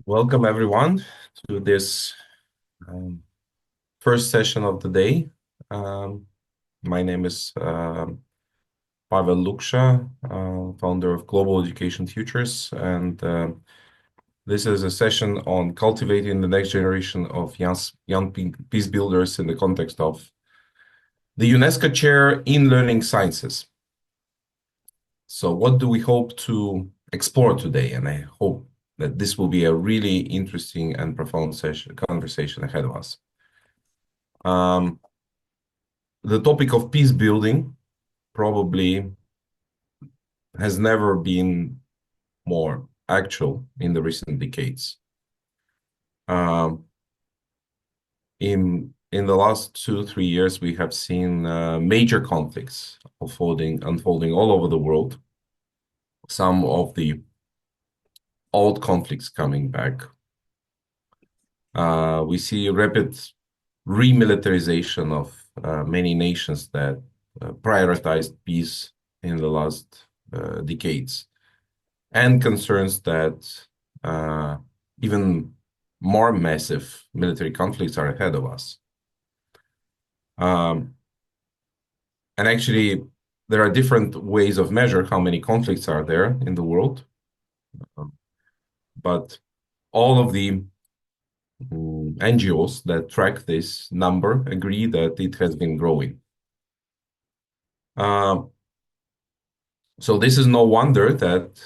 Welcome everyone to this um, first session of the day. Um, my name is Pavel Luksha, founder of Global Education Futures, and this is a session on cultivating the next generation of young peace builders in the context of the UNESCO Chair in Learning Sciences. So what do we hope to explore today? And I hope that this will be a really interesting and profound conversation ahead of us. The topic of peace building probably has never been more actual in the recent decades. Um, in the last 2-3 years, we have seen major conflicts unfolding all over the world. Some of the old conflicts coming back. We see rapid remilitarization of many nations that prioritized peace in the last decades, and concerns that even more massive military conflicts are ahead of us. And actually, there are different ways of measure how many conflicts are there in the world. But all of the NGOs that track this number agree that it has been growing. So this is no wonder that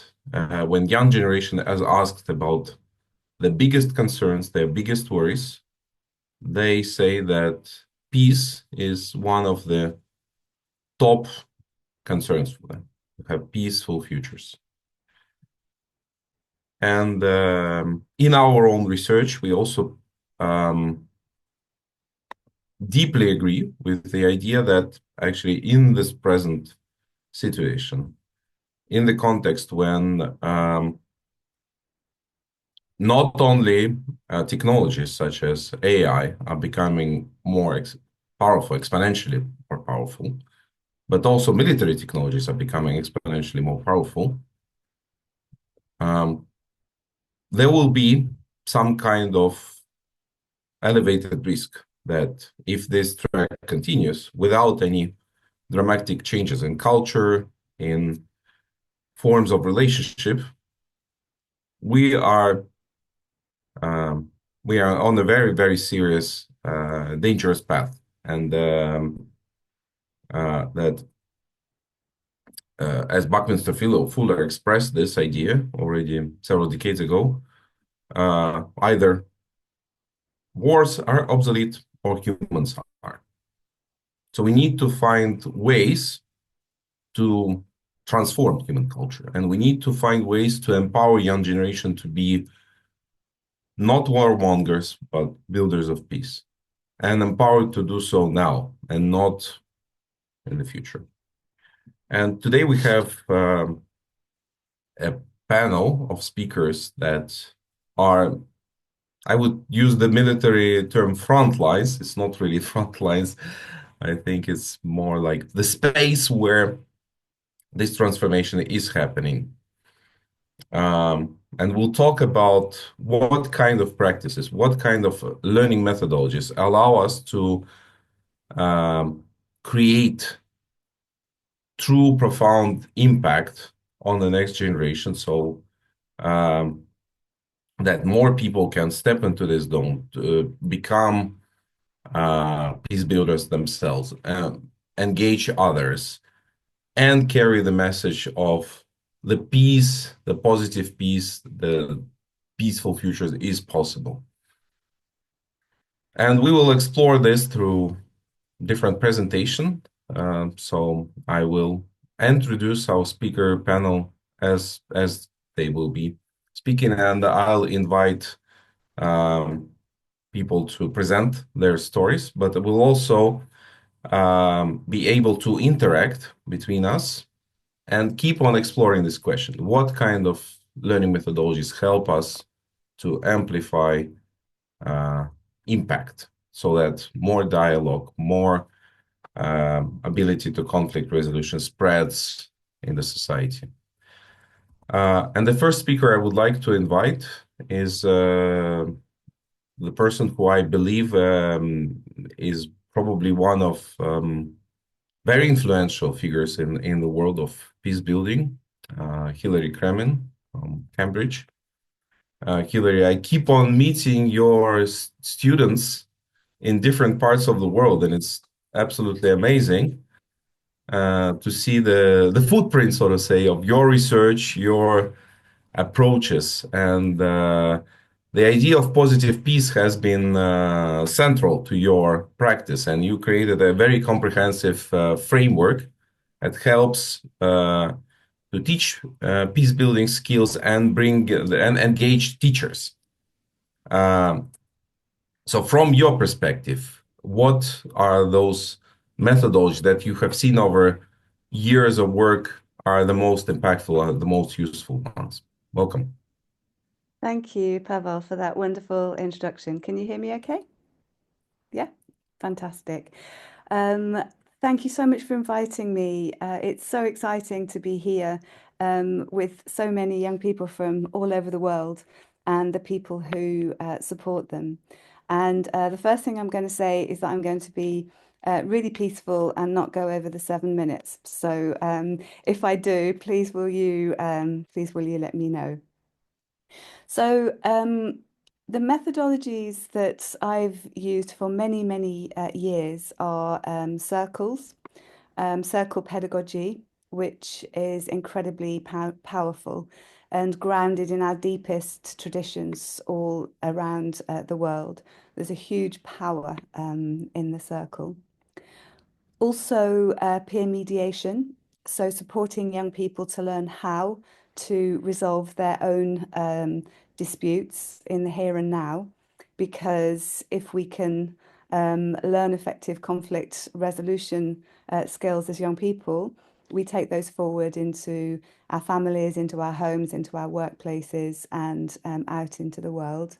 when young generation is asked about the biggest concerns, their biggest worries, they say that peace is one of the top concerns for them, to have peaceful futures. And in our own research, we also deeply agree with the idea that actually in this present situation, in the context when not only technologies such as AI are becoming more powerful, exponentially more powerful, but also military technologies are becoming exponentially more powerful, there will be some kind of elevated risk that if this track continues without any dramatic changes in culture, in forms of relationship, we are on a very, very serious, dangerous path, and that, as Buckminster Fuller expressed this idea already several decades ago, either wars are obsolete or humans are. So we need to find ways to transform human culture, and we need to find ways to empower young generation to be not warmongers, but builders of peace, and empowered to do so now and not in the future. And today we have a panel of speakers that are, I would use the military term front lines. It's not really front lines. I think it's more like the space where this transformation is happening. And we'll talk about what kind of practices, what kind of learning methodologies allow us to create true profound impact on the next generation, so that more people can step into this dome to become peace builders themselves, engage others, and carry the message of the peace, the positive peace, the peaceful futures is possible. And we will explore this through different presentation. So I will introduce our speaker panel as they will be speaking, and I'll invite people to present their stories, but we'll also be able to interact between us and keep on exploring this question. What kind of learning methodologies help us to amplify impact so that more dialogue, more ability to conflict resolution spreads in the society? And the first speaker I would like to invite is the person who I believe is probably one of very influential figures in the world of peace building, Hillary Kremen from Cambridge. Hillary, I keep on meeting your students in different parts of the world, and it's absolutely amazing to see the footprint, so to say, of your research, your approaches, and the idea of positive peace has been central to your practice, and you created a very comprehensive framework that helps to teach peace building skills and bring and engage teachers. Um, so, from your perspective, what are those methodologies that you have seen over years of work are the most impactful, the most useful ones? Welcome. Thank you, Pavel, for that wonderful introduction. Can you hear me okay? Yeah, fantastic. Um, Thank you so much for inviting me. It's so exciting to be here with so many young people from all over the world and the people who support them. And the first thing I'm going to say is that I'm going to be really peaceful and not go over the 7 minutes. So if I do, please will you let me know? So, the methodologies that I've used for many, many years are circle pedagogy, which is incredibly powerful and grounded in our deepest traditions all around the world. There's a huge power in the circle. Also, peer mediation, so supporting young people to learn how to resolve their own disputes in the here and now. Because if we can learn effective conflict resolution skills as young people, we take those forward into our families, into our homes, into our workplaces, and out into the world.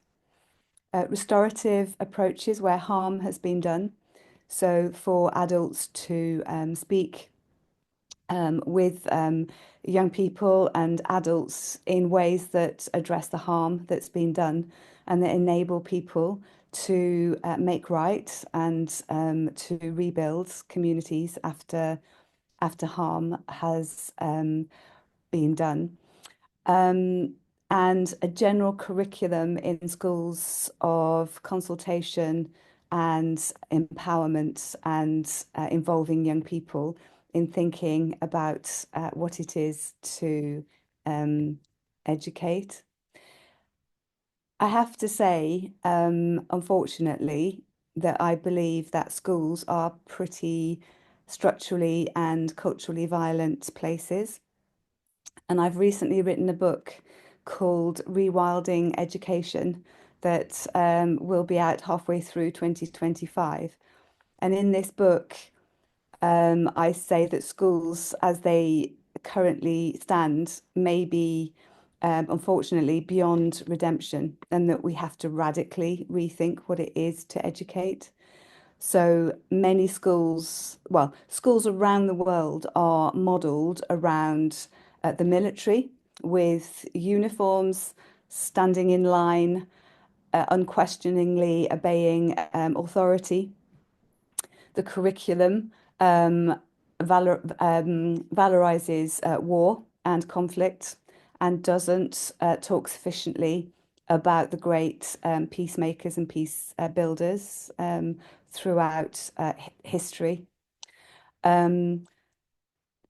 Restorative approaches where harm has been done. So for adults to speak with young people and adults in ways that address the harm that's been done and that enable people to make right and to rebuild communities after harm has been done. Um, and a general curriculum in schools of consultation and empowerment and involving young people in thinking about what it is to um, educate. I have to say, unfortunately, that I believe that schools are pretty structurally and culturally violent places. And I've recently written a book called Rewilding Education that will be out halfway through 2025. And in this book, I say that schools, as they currently stand, may be unfortunately beyond redemption, and that we have to radically rethink what it is to educate. So many schools, well, schools around the world are modelled around the military with uniforms, standing in line, unquestioningly obeying authority. The curriculum valorizes war and conflict and doesn't talk sufficiently about the great peacemakers and peace builders throughout history. Um,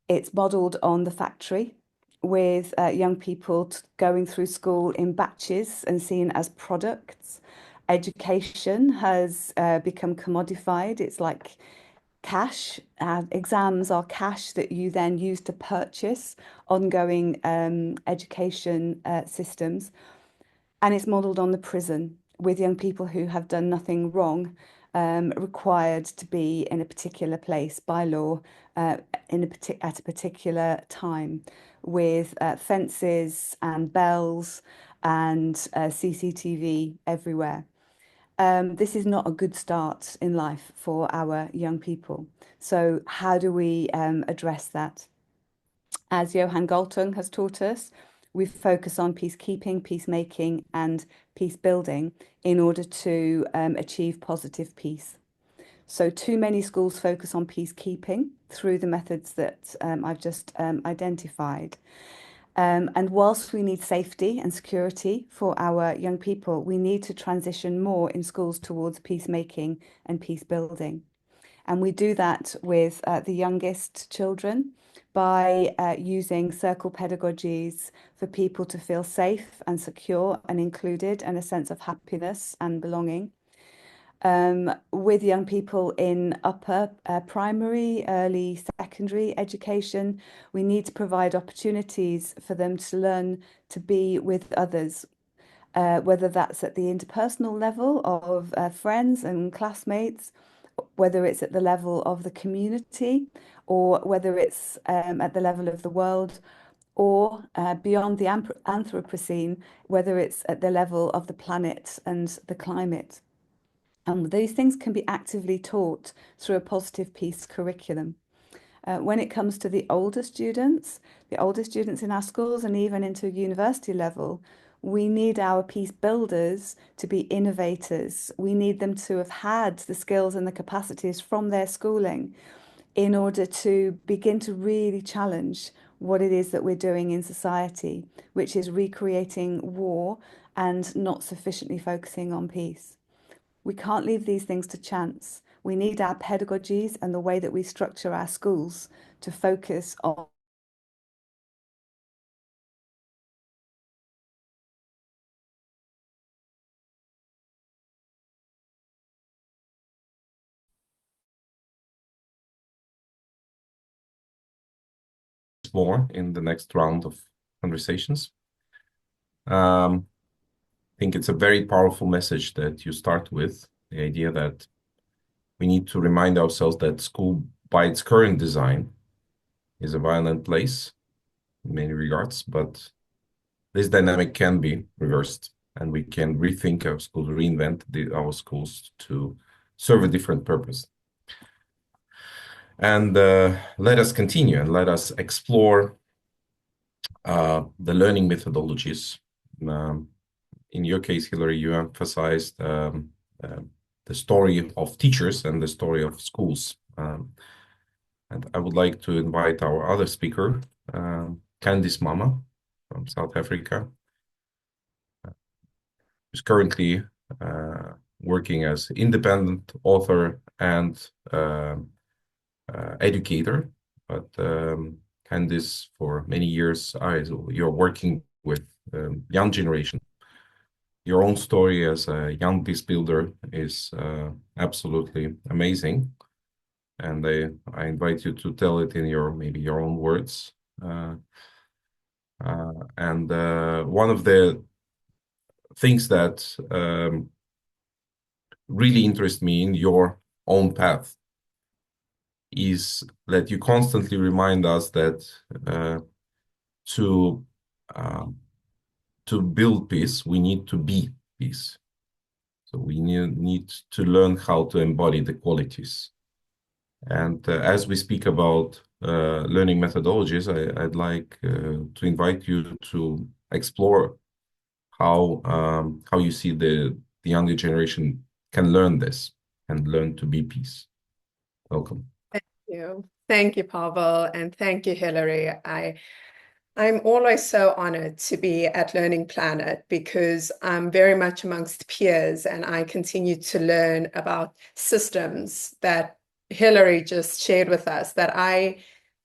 it's modelled on the factory with young people going through school in batches and seen as products. Education has become commodified. It's like cash. Exams are cash that you then use to purchase ongoing education systems. And it's modelled on the prison with young people who have done nothing wrong, required to be in a particular place by law at a particular time with fences and bells and CCTV everywhere. This is not a good start in life for our young people. So, how do we address that? As Johan Galtung has taught us, we focus on peacekeeping, peacemaking, and peace building in order to achieve positive peace. So, too many schools focus on peacekeeping through the methods that I've just identified. And whilst we need safety and security for our young people, we need to transition more in schools towards peacemaking and peace building. And we do that with the youngest children by using circle pedagogies for people to feel safe and secure and included and a sense of happiness and belonging. With young people in upper primary, early secondary education, we need to provide opportunities for them to learn to be with others, whether that's at the interpersonal level of friends and classmates, whether it's at the level of the community, or whether it's at the level of the world, or beyond the Anthropocene, whether it's at the level of the planet and the climate. And those things can be actively taught through a positive peace curriculum. When it comes to the older students in our schools and even into university level, we need our peace builders to be innovators. We need them to have had the skills and the capacities from their schooling in order to begin to really challenge what it is that we're doing in society, which is recreating war and not sufficiently focusing on peace. We can't leave these things to chance. We need our pedagogies and the way that we structure our schools to focus on More in the next round of conversations. I think it's a very powerful message that you start with, the idea that we need to remind ourselves that school, by its current design, is a violent place in many regards, but this dynamic can be reversed, and we can rethink our schools, reinvent our schools to serve a different purpose. And let us continue and let us explore the learning methodologies. In your case, Hilary, you emphasized the story of teachers and the story of schools. And I would like to invite our other speaker, Candice Mama from South Africa, who's currently working as independent author and educator. But Candice, for many years, you're working with young generation. Your own story as a young peace builder is absolutely amazing. And I invite you to tell it in maybe your own words. And one of the things that really interest me in your own path is that you constantly remind us that to build peace, we need to be peace. So we need to learn how to embody the qualities. And as we speak about learning methodologies, I'd like to invite you to explore how you see the younger generation can learn this and learn to be peace. Welcome. Thank you. Thank you, Pavel, and thank you, Hilary. I'm always so honored to be at Learning Planet because I'm very much amongst peers and I continue to learn about systems that Hilary just shared with us that I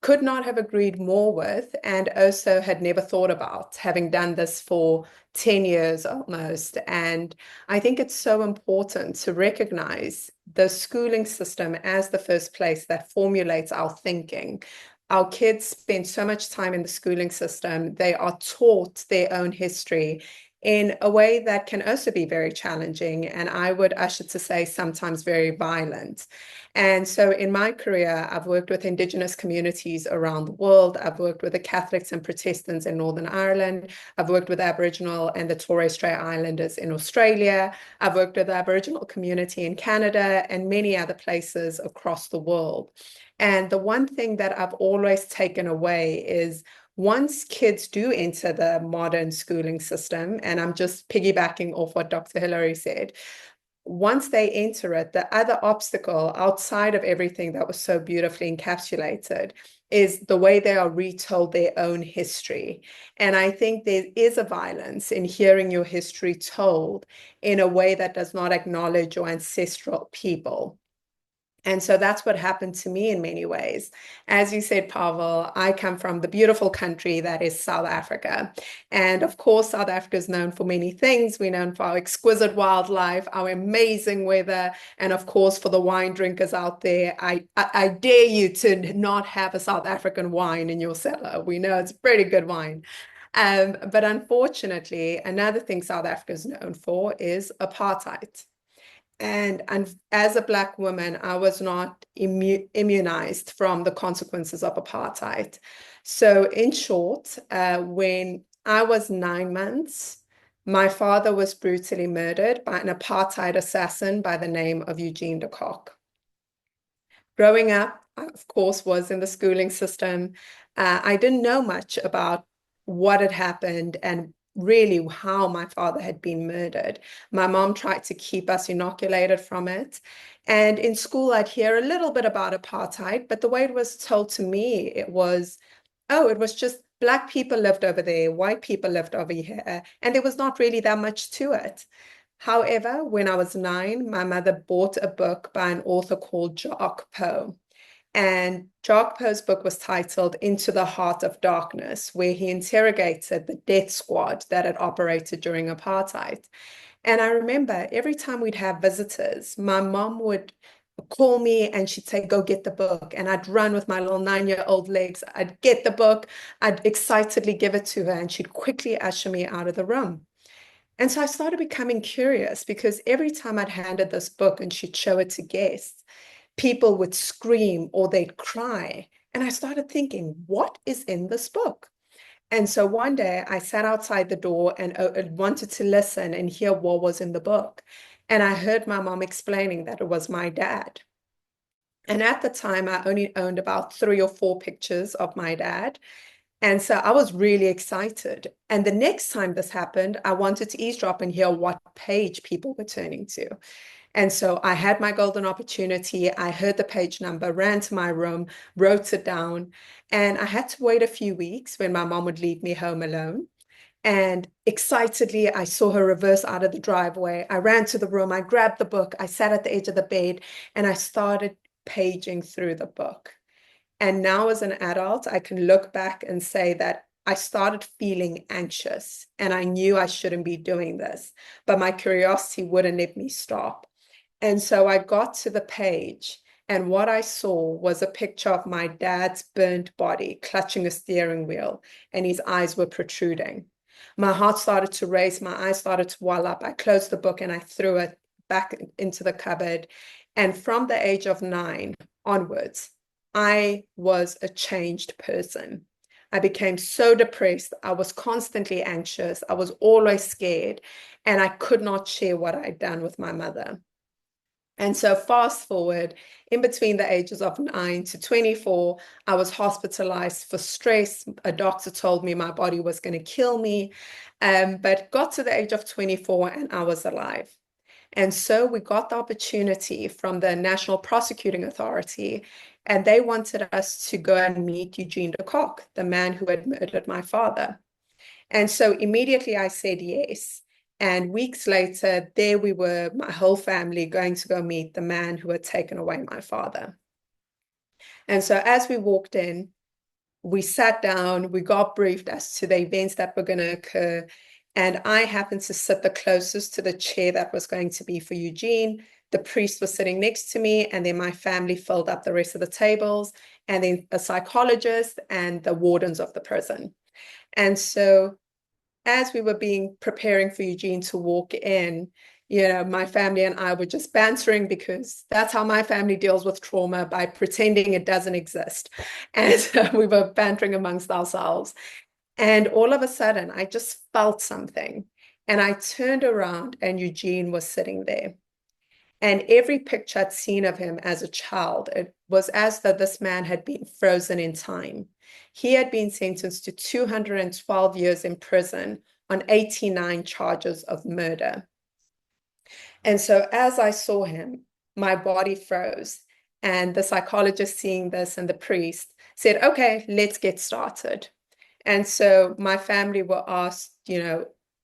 could not have agreed more with and also had never thought about, having done this for 10 years almost. And I think it's so important to recognize the schooling system as the first place that formulates our thinking. Our kids spend so much time in the schooling system. They are taught their own history in a way that can also be very challenging, and I would usher to say sometimes very violent. And so in my career, I've worked with Indigenous communities around the world. I've worked with the Catholics and Protestants in Northern Ireland. I've worked with Aboriginal and the Torres Strait Islanders in Australia. I've worked with the Aboriginal community in Canada and many other places across the world. And the one thing that I've always taken away is once kids do enter the modern schooling system, and I'm just piggybacking off what Dr. Hillary said, once they enter it, the other obstacle outside of everything that was so beautifully encapsulated is the way they are retold their own history. And I think there is a violence in hearing your history told in a way that does not acknowledge your ancestral people. And so that's what happened to me in many ways. As you said, Pavel, I come from the beautiful country that is South Africa. And of course, South Africa is known for many things. We're known for our exquisite wildlife, our amazing weather, and of course, for the wine drinkers out there, I dare you to not have a South African wine in your cellar. We know it's pretty good wine. But unfortunately, another thing South Africa is known for is apartheid. And as a Black woman, I was not immunized from the consequences of apartheid. So, in short, when I was 9 months, my father was brutally murdered by an apartheid assassin by the name of Eugene de Kock. Growing up, I, of course, was in the schooling system. I didn't know much about what had happened and really how my father had been murdered. My mom tried to keep us inoculated from it. And in school, I'd hear a little bit about apartheid, but the way it was told to me, it was, oh, it was just Black people lived over there, white people lived over here, and there was not really that much to it. However, when I was 9, my mother bought a book by an author called Jock Poe. And Jock Poe's book was titled Into the Heart of Darkness, where he interrogated the death squad that had operated during apartheid. And I remember every time we'd have visitors, my mom would call me and she'd say, go get the book. And I'd run with my little 9-year-old legs. I'd get the book. I'd excitedly give it to her and she'd quickly usher me out of the room. And so I started becoming curious because every time I'd handed this book and she'd show it to guests, people would scream or they'd cry. And I started thinking, what is in this book? And so one day I sat outside the door and wanted to listen and hear what was in the book. And I heard my mom explaining that it was my dad. And at the time, I only owned about 3 or 4 pictures of my dad. And so I was really excited. And the next time this happened, I wanted to eavesdrop and hear what page people were turning to. And so I had my golden opportunity. I heard the page number, ran to my room, wrote it down. And I had to wait a few weeks when my mom would leave me home alone. And excitedly, I saw her reverse out of the driveway. I ran to the room. I grabbed the book. I sat at the edge of the bed and I started paging through the book. And now as an adult, I can look back and say that I started feeling anxious and I knew I shouldn't be doing this, but my curiosity wouldn't let me stop. And so I got to the page and what I saw was a picture of my dad's burnt body clutching a steering wheel and his eyes were protruding. My heart started to race, my eyes started to well up. I closed the book and I threw it back into the cupboard. And from the age of 9 onwards, I was a changed person. I became so depressed. I was constantly anxious. I was always scared, and I could not share what I'd done with my mother. And so fast forward, in between the ages of 9 to 24, I was hospitalized for stress. A doctor told me my body was going to kill me, but got to the age of 24 and I was alive. And so we got the opportunity from the National Prosecuting Authority, and they wanted us to go and meet Eugene de Kock, the man who had murdered my father. And so immediately I said yes. And weeks later, there we were, my whole family, going to go meet the man who had taken away my father. And so as we walked in, we sat down, we got briefed as to the events that were going to occur. And I happened to sit the closest to the chair that was going to be for Eugene. The priest was sitting next to me, and then my family filled up the rest of the tables, and then a psychologist and the wardens of the prison. And so as we were preparing for Eugene to walk in, my family and I were just bantering because that's how my family deals with trauma, by pretending it doesn't exist. And we were bantering amongst ourselves. And all of a sudden, I just felt something. And I turned around and Eugene was sitting there. And every picture I'd seen of him as a child, it was as though this man had been frozen in time. He had been sentenced to 212 years in prison on 89 charges of murder. And so as I saw him, my body froze. And the psychologist seeing this and the priest said, okay, let's get started. And so my family were asked,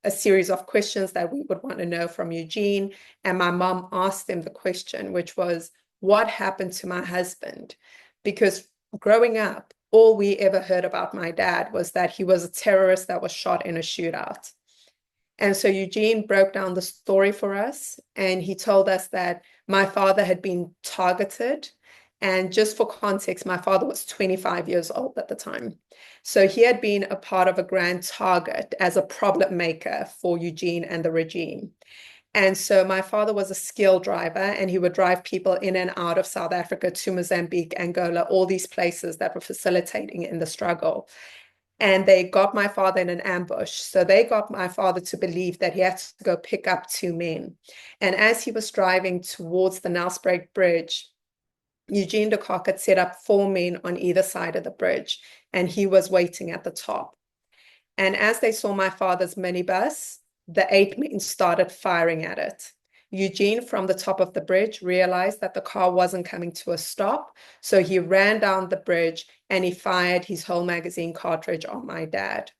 a series of questions that we would want to know from Eugene. And my mom asked him the question, which was, what happened to my husband? Because growing up, all we ever heard about my dad was that he was a terrorist that was shot in a shootout. And so Eugene broke down the story for us, and he told us that my father had been targeted. And just for context, my father was 25 years old at the time. So he had been a part of a grand target as a problem maker for Eugene and the regime. And so my father was a skilled driver, and he would drive people in and out of South Africa to Mozambique, Angola, all these places that were facilitating in the struggle. And they got my father in an ambush. So they got my father to believe that he had to go pick up two men. And as he was driving towards the Nelspruit Bridge, Eugene de Kock had set up four men on either side of the bridge, and he was waiting at the top. And as they saw my father's minibus, the 8 men started firing at it. Eugene, from the top of the bridge, realized that the car wasn't coming to a stop. So he ran down the bridge and he fired his whole magazine cartridge on my dad.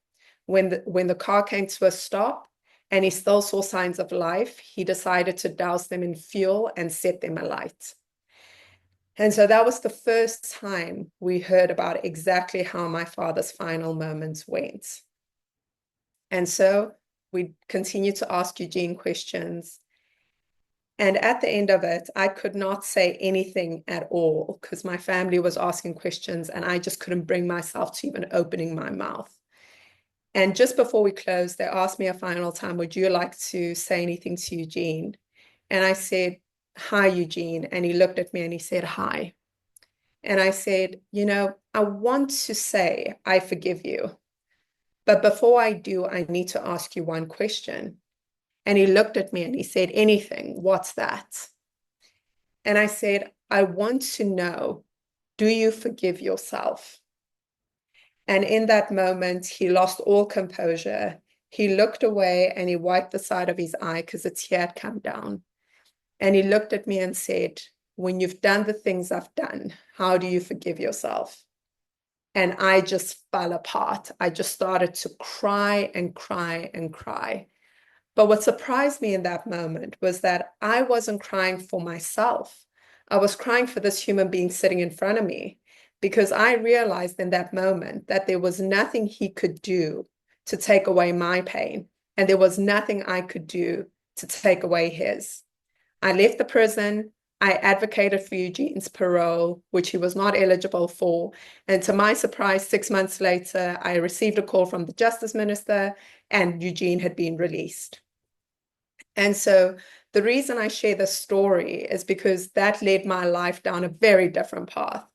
When the car came to a stop and he still saw signs of life, he decided to douse them in fuel and set them alight. And so that was the first time we heard about exactly how my father's final moments went. And so we continued to ask Eugene questions. And at the end of it, I could not say anything at all because my family was asking questions and I just couldn't bring myself to even opening my mouth. And just before we closed, they asked me a final time, would you like to say anything to Eugene? And I said, hi, Eugene. And he looked at me and he said, hi. And I said, I want to say I forgive you. But before I do, I need to ask you one question. And he looked at me and he said, anything, what's that? And I said, I want to know, do you forgive yourself? And in that moment, he lost all composure. He looked away and he wiped the side of his eye because a tear had come down. And he looked at me and said, when you've done the things I've done, how do you forgive yourself? And I just fell apart. I just started to cry and cry and cry. But what surprised me in that moment was that I wasn't crying for myself. I was crying for this human being sitting in front of me because I realized in that moment that there was nothing he could do to take away my pain, and there was nothing I could do to take away his. I left the prison. I advocated for Eugene's parole, which he was not eligible for. And to my surprise, 6 months later, I received a call from the justice minister and Eugene had been released. And so the reason I share this story is because that led my life down a very different path.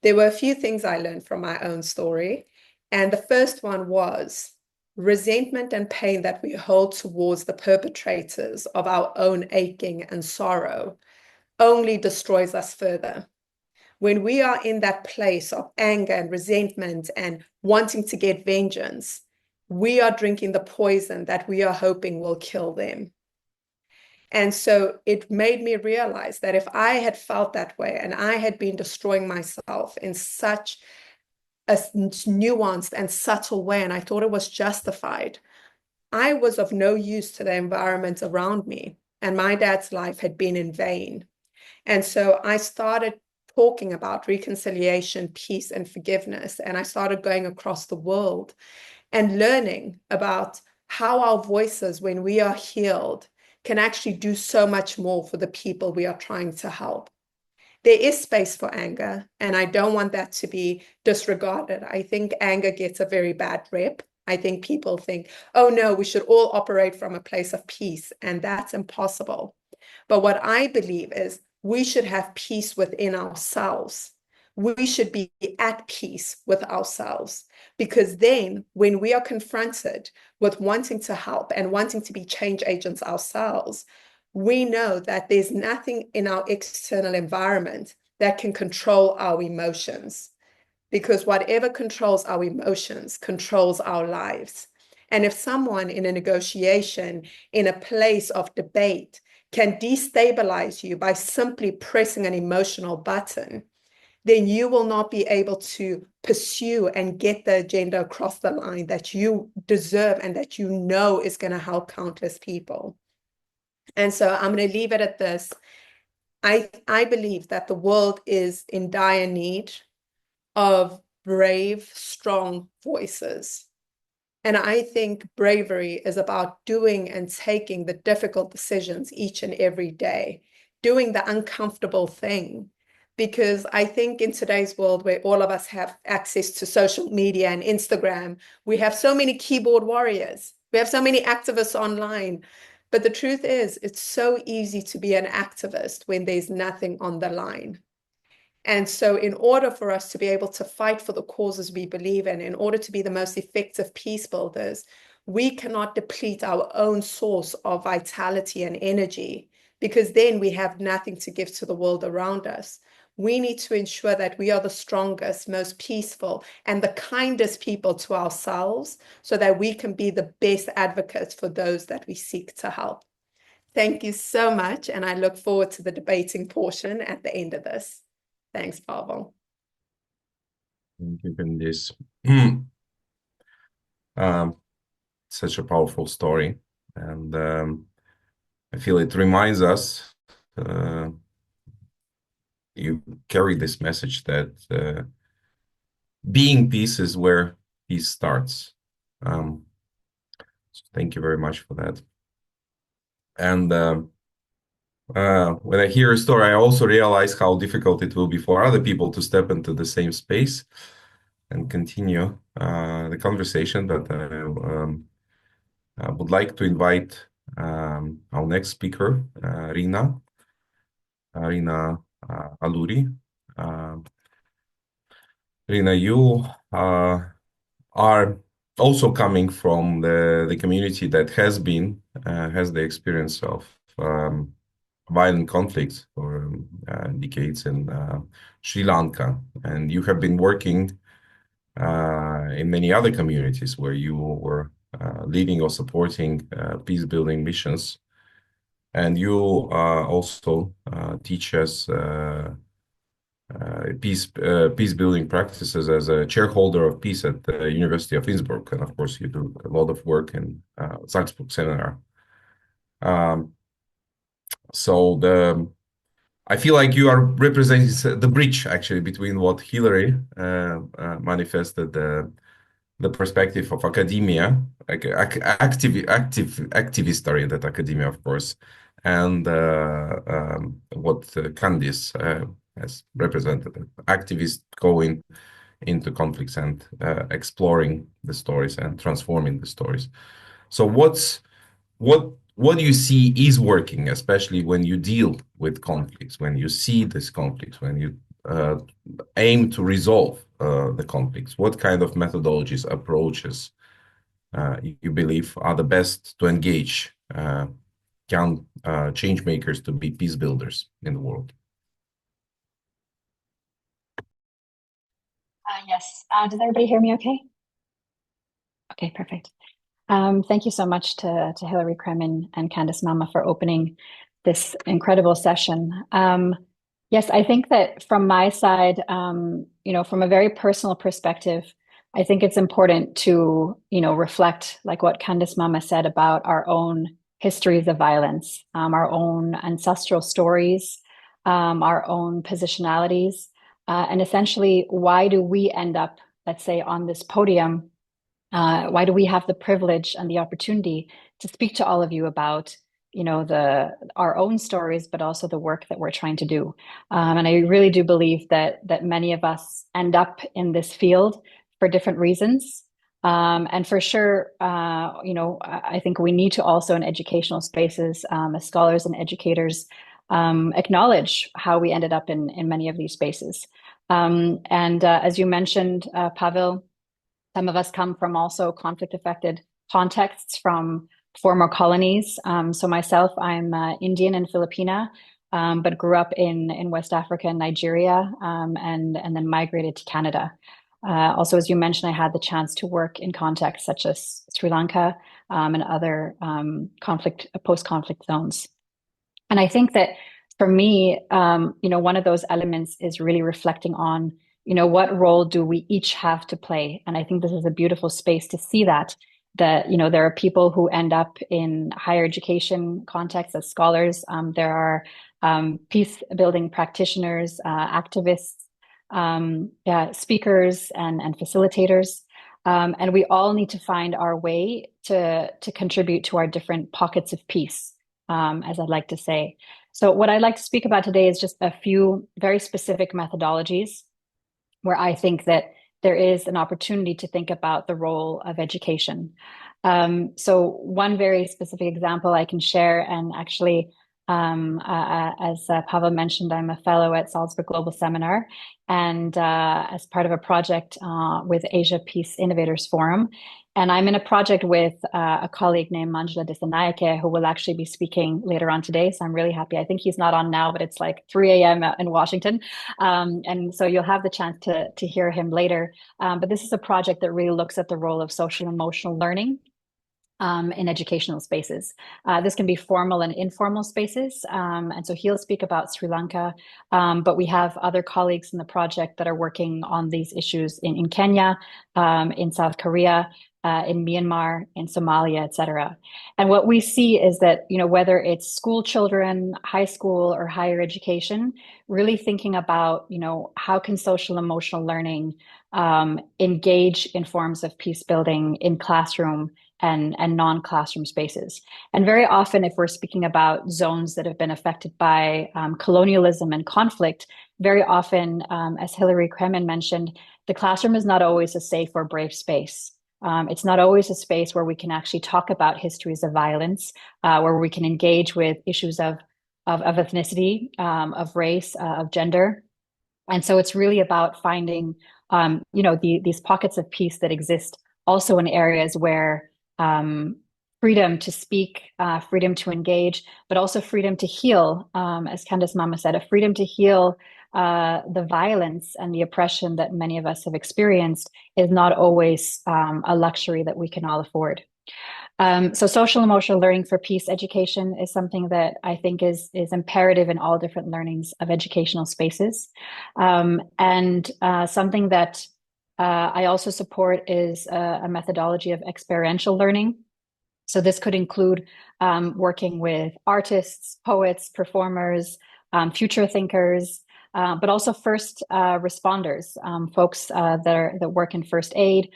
There were a few things I learned from my own story. And the first one was resentment and pain that we hold towards the perpetrators of our own aching and sorrow only destroys us further. When we are in that place of anger and resentment and wanting to get vengeance, we are drinking the poison that we are hoping will kill them. And so it made me realize that if I had felt that way and I had been destroying myself in such a nuanced and subtle way, and I thought it was justified, I was of no use to the environment around me. And my dad's life had been in vain. And so I started talking about reconciliation, peace, and forgiveness. And I started going across the world and learning about how our voices, when we are healed, can actually do so much more for the people we are trying to help. There is space for anger, and I don't want that to be disregarded. I think anger gets a very bad rep. I think people think, oh no, we should all operate from a place of peace, and that's impossible. But what I believe is we should have peace within ourselves. We should be at peace with ourselves, because then when we are confronted with wanting to help and wanting to be change agents ourselves, we know that there's nothing in our external environment that can control our emotions. because whatever controls our emotions controls our lives. And if someone in a negotiation, in a place of debate, can destabilize you by simply pressing an emotional button, then you will not be able to pursue and get the agenda across the line that you deserve and that you know is going to help countless people. And so I'm going to leave it at this. I believe that the world is in dire need of brave, strong voices. And I think bravery is about doing and taking the difficult decisions each and every day, doing the uncomfortable thing. Because I think in today's world where all of us have access to social media and Instagram, we have so many keyboard warriors. We have so many activists online. But the truth is, it's so easy to be an activist when there's nothing on the line. And so in order for us to be able to fight for the causes we believe in order to be the most effective peace builders, we cannot deplete our own source of vitality and energy, because then we have nothing to give to the world around us. We need to ensure that we are the strongest, most peaceful, and the kindest people to ourselves so that we can be the best advocates for those that we seek to help. Thank you so much, and I look forward to the debating portion at the end of this. Thanks, Pavel. Thank you, Candice. Such a powerful story. And I feel it reminds us, you carry this message that being peace is where peace starts. So thank you very much for that. And when I hear a story, I also realize how difficult it will be for other people to step into the same space and continue the conversation. But I would like to invite our next speaker, Rina Aluri. Rina, you are also coming from the community that has the experience of violent conflicts for decades in Sri Lanka, and you have been working in many other communities where you were leading or supporting peace building missions, and you also teach us peace building practices as a chairholder of peace at the University of Innsbruck, and of course you do a lot of work in Salzburg seminar. So I feel like you are representing the bridge actually between what Hillary manifested, the perspective of academia, like activist-oriented academia, of course, and what Candice has represented, activists going into conflicts and exploring the stories and transforming the stories. So what do you see is working, especially when you deal with conflicts, when you see this conflicts, when you aim to resolve the conflicts? What kind of methodologies, approaches you believe are the best to engage young change makers to be peace builders in the world? Yes. Does everybody hear me okay? Okay, perfect. Thank you so much to Hillary Kremen and Candice Mama for opening this incredible session. Yes, I think that from my side, from a very personal perspective, I think it's important to, reflect like what Candice Mama said about our own histories of violence, our own ancestral stories, our own positionalities, and essentially, why do we end up, let's say, on this podium? Why do we have the privilege and the opportunity to speak to all of you about, our own stories, but also the work that we're trying to do? And I really do believe that many of us end up in this field for different reasons. And for sure, I think we need to also in educational spaces, as scholars and educators, acknowledge how we ended up in many of these spaces. And as you mentioned, Pavel, some of us come from also conflict-affected contexts from former colonies. So myself, I'm Indian and Filipina, but grew up in West Africa and Nigeria, and then migrated to Canada. Also, as you mentioned, I had the chance to work in contexts such as Sri Lanka and other post-conflict zones. And I think that for me, one of those elements is really reflecting on, what role do we each have to play? And I think this is a beautiful space to see that there are people who end up in higher education contexts as scholars. There are peace building practitioners, activists, speakers, and facilitators. And we all need to find our way to contribute to our different pockets of peace, as I'd like to say. So what I'd like to speak about today is just a few very specific methodologies where I think that there is an opportunity to think about the role of education. So one very specific example I can share, and actually, as Pavel mentioned, I'm a fellow at Salzburg Global Seminar, and as part of a project with Asia Peace Innovators Forum. And I'm in a project with a colleague named Manjula Dissanayake, who will actually be speaking later on today. So I'm really happy. I think he's not on now, but it's like 3 a.m. in Washington. And so you'll have the chance to hear him later. But this is a project that really looks at the role of social and emotional learning in educational spaces. This can be formal and informal spaces. And so he'll speak about Sri Lanka, but we have other colleagues in the project that are working on these issues in Kenya, in South Korea, in Myanmar, in Somalia, et cetera. And what we see is that, whether it's school children, high school, or higher education, really thinking about, how can social emotional learning engage in forms of peace building in classroom and non-classroom spaces. And very often, if we're speaking about zones that have been affected by colonialism and conflict, very often, as Hilary Kremen mentioned, the classroom is not always a safe or brave space. It's not always a space where we can actually talk about histories of violence, where we can engage with issues of ethnicity, of race, of gender. And so it's really about finding, these pockets of peace that exist also in areas where freedom to speak, freedom to engage, but also freedom to heal, as Candace Mama said, a freedom to heal the violence and the oppression that many of us have experienced is not always a luxury that we can all afford. So social emotional learning for peace education is something that I think is imperative in all different learnings of educational spaces. And something that I also support is a methodology of experiential learning. So this could include working with artists, poets, performers, future thinkers, but also first responders, folks that work in first aid,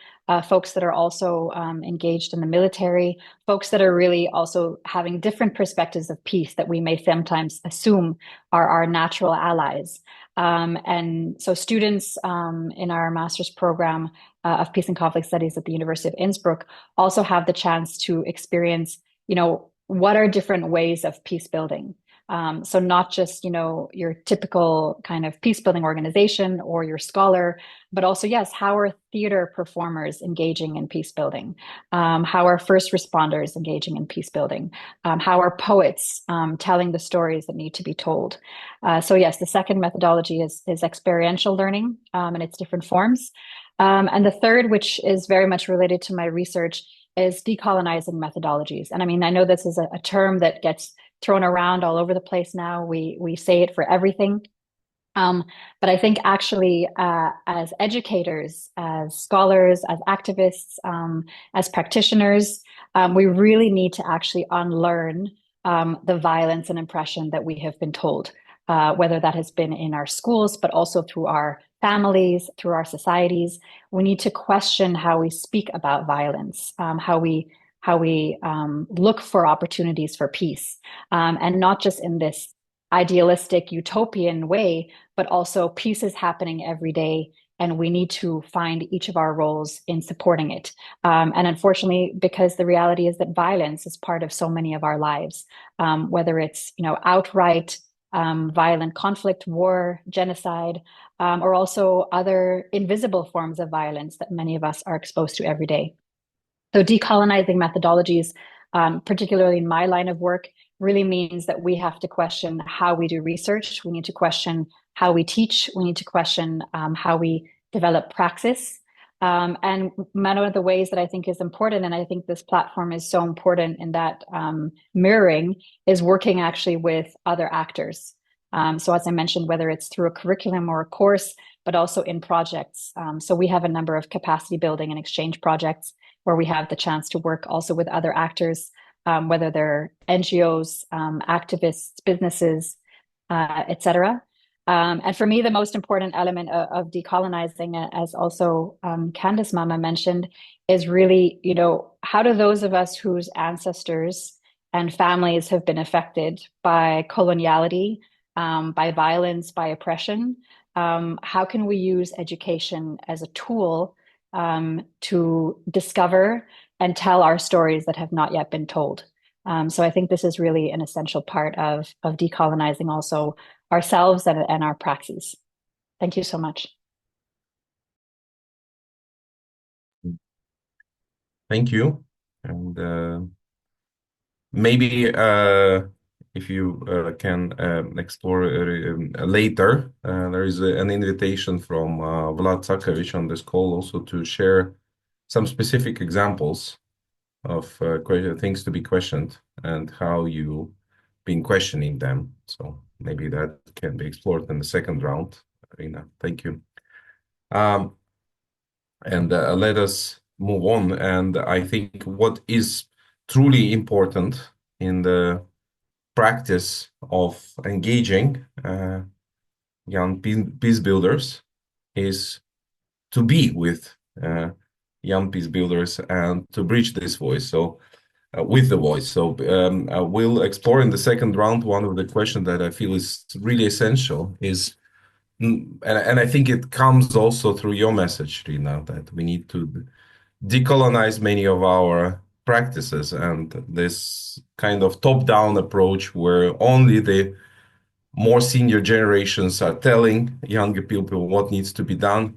folks that are also engaged in the military, folks that are really also having different perspectives of peace that we may sometimes assume are our natural allies. And so students in our master's program of Peace and Conflict Studies at the University of Innsbruck also have the chance to experience, what are different ways of peace building. So not just, your typical kind of peace building organization or your scholar, but also, yes, how are theater performers engaging in peace building? How are first responders engaging in peace building? How are poets telling the stories that need to be told? So yes, the second methodology is experiential learning in its different forms. And the third, which is very much related to my research, is decolonizing methodologies. And I mean, I know this is a term that gets thrown around all over the place now. We say it for everything. But I think actually, as educators, as scholars, as activists, as practitioners, we really need to actually unlearn the violence and oppression that we have been told, whether that has been in our schools, but also through our families, through our societies. We need to question how we speak about violence, how we look for opportunities for peace, and not just in this idealistic utopian way, but also peace is happening every day, and we need to find each of our roles in supporting it. And unfortunately, because the reality is that violence is part of so many of our lives, whether it's outright violent conflict, war, genocide, or also other invisible forms of violence that many of us are exposed to every day. So decolonizing methodologies, particularly in my line of work, really means that we have to question how we do research. We need to question how we teach. We need to question how we develop praxis. And one of the ways that I think is important, and I think this platform is so important in that mirroring, is working actually with other actors. So as I mentioned, whether it's through a curriculum or a course, but also in projects. So we have a number of capacity building and exchange projects where we have the chance to work also with other actors, whether they're NGOs, activists, businesses, etc. And for me, the most important element of decolonizing, as also Candace Mama mentioned, is really, how do those of us whose ancestors and families have been affected by coloniality, by violence, by oppression, how can we use education as a tool to discover and tell our stories that have not yet been told? So I think this is really an essential part of decolonizing also ourselves and our praxis. Thank you so much. Thank you. And maybe if you can explore later, there is an invitation from Vlad Sakovic on this call also to share some specific examples of things to be questioned and how you been questioning them. So maybe that can be explored in the second round. Irina, thank you. And let us move on. And I think what is truly important in the practice of engaging young peace builders is to be with young peace builders and to bridge this voice. So with the voice. So we'll explore in the second round. One of the questions that I feel is really essential is, and I think it comes also through your message, Rina, that we need to decolonize many of our practices, and this kind of top-down approach where only the more senior generations are telling younger people what needs to be done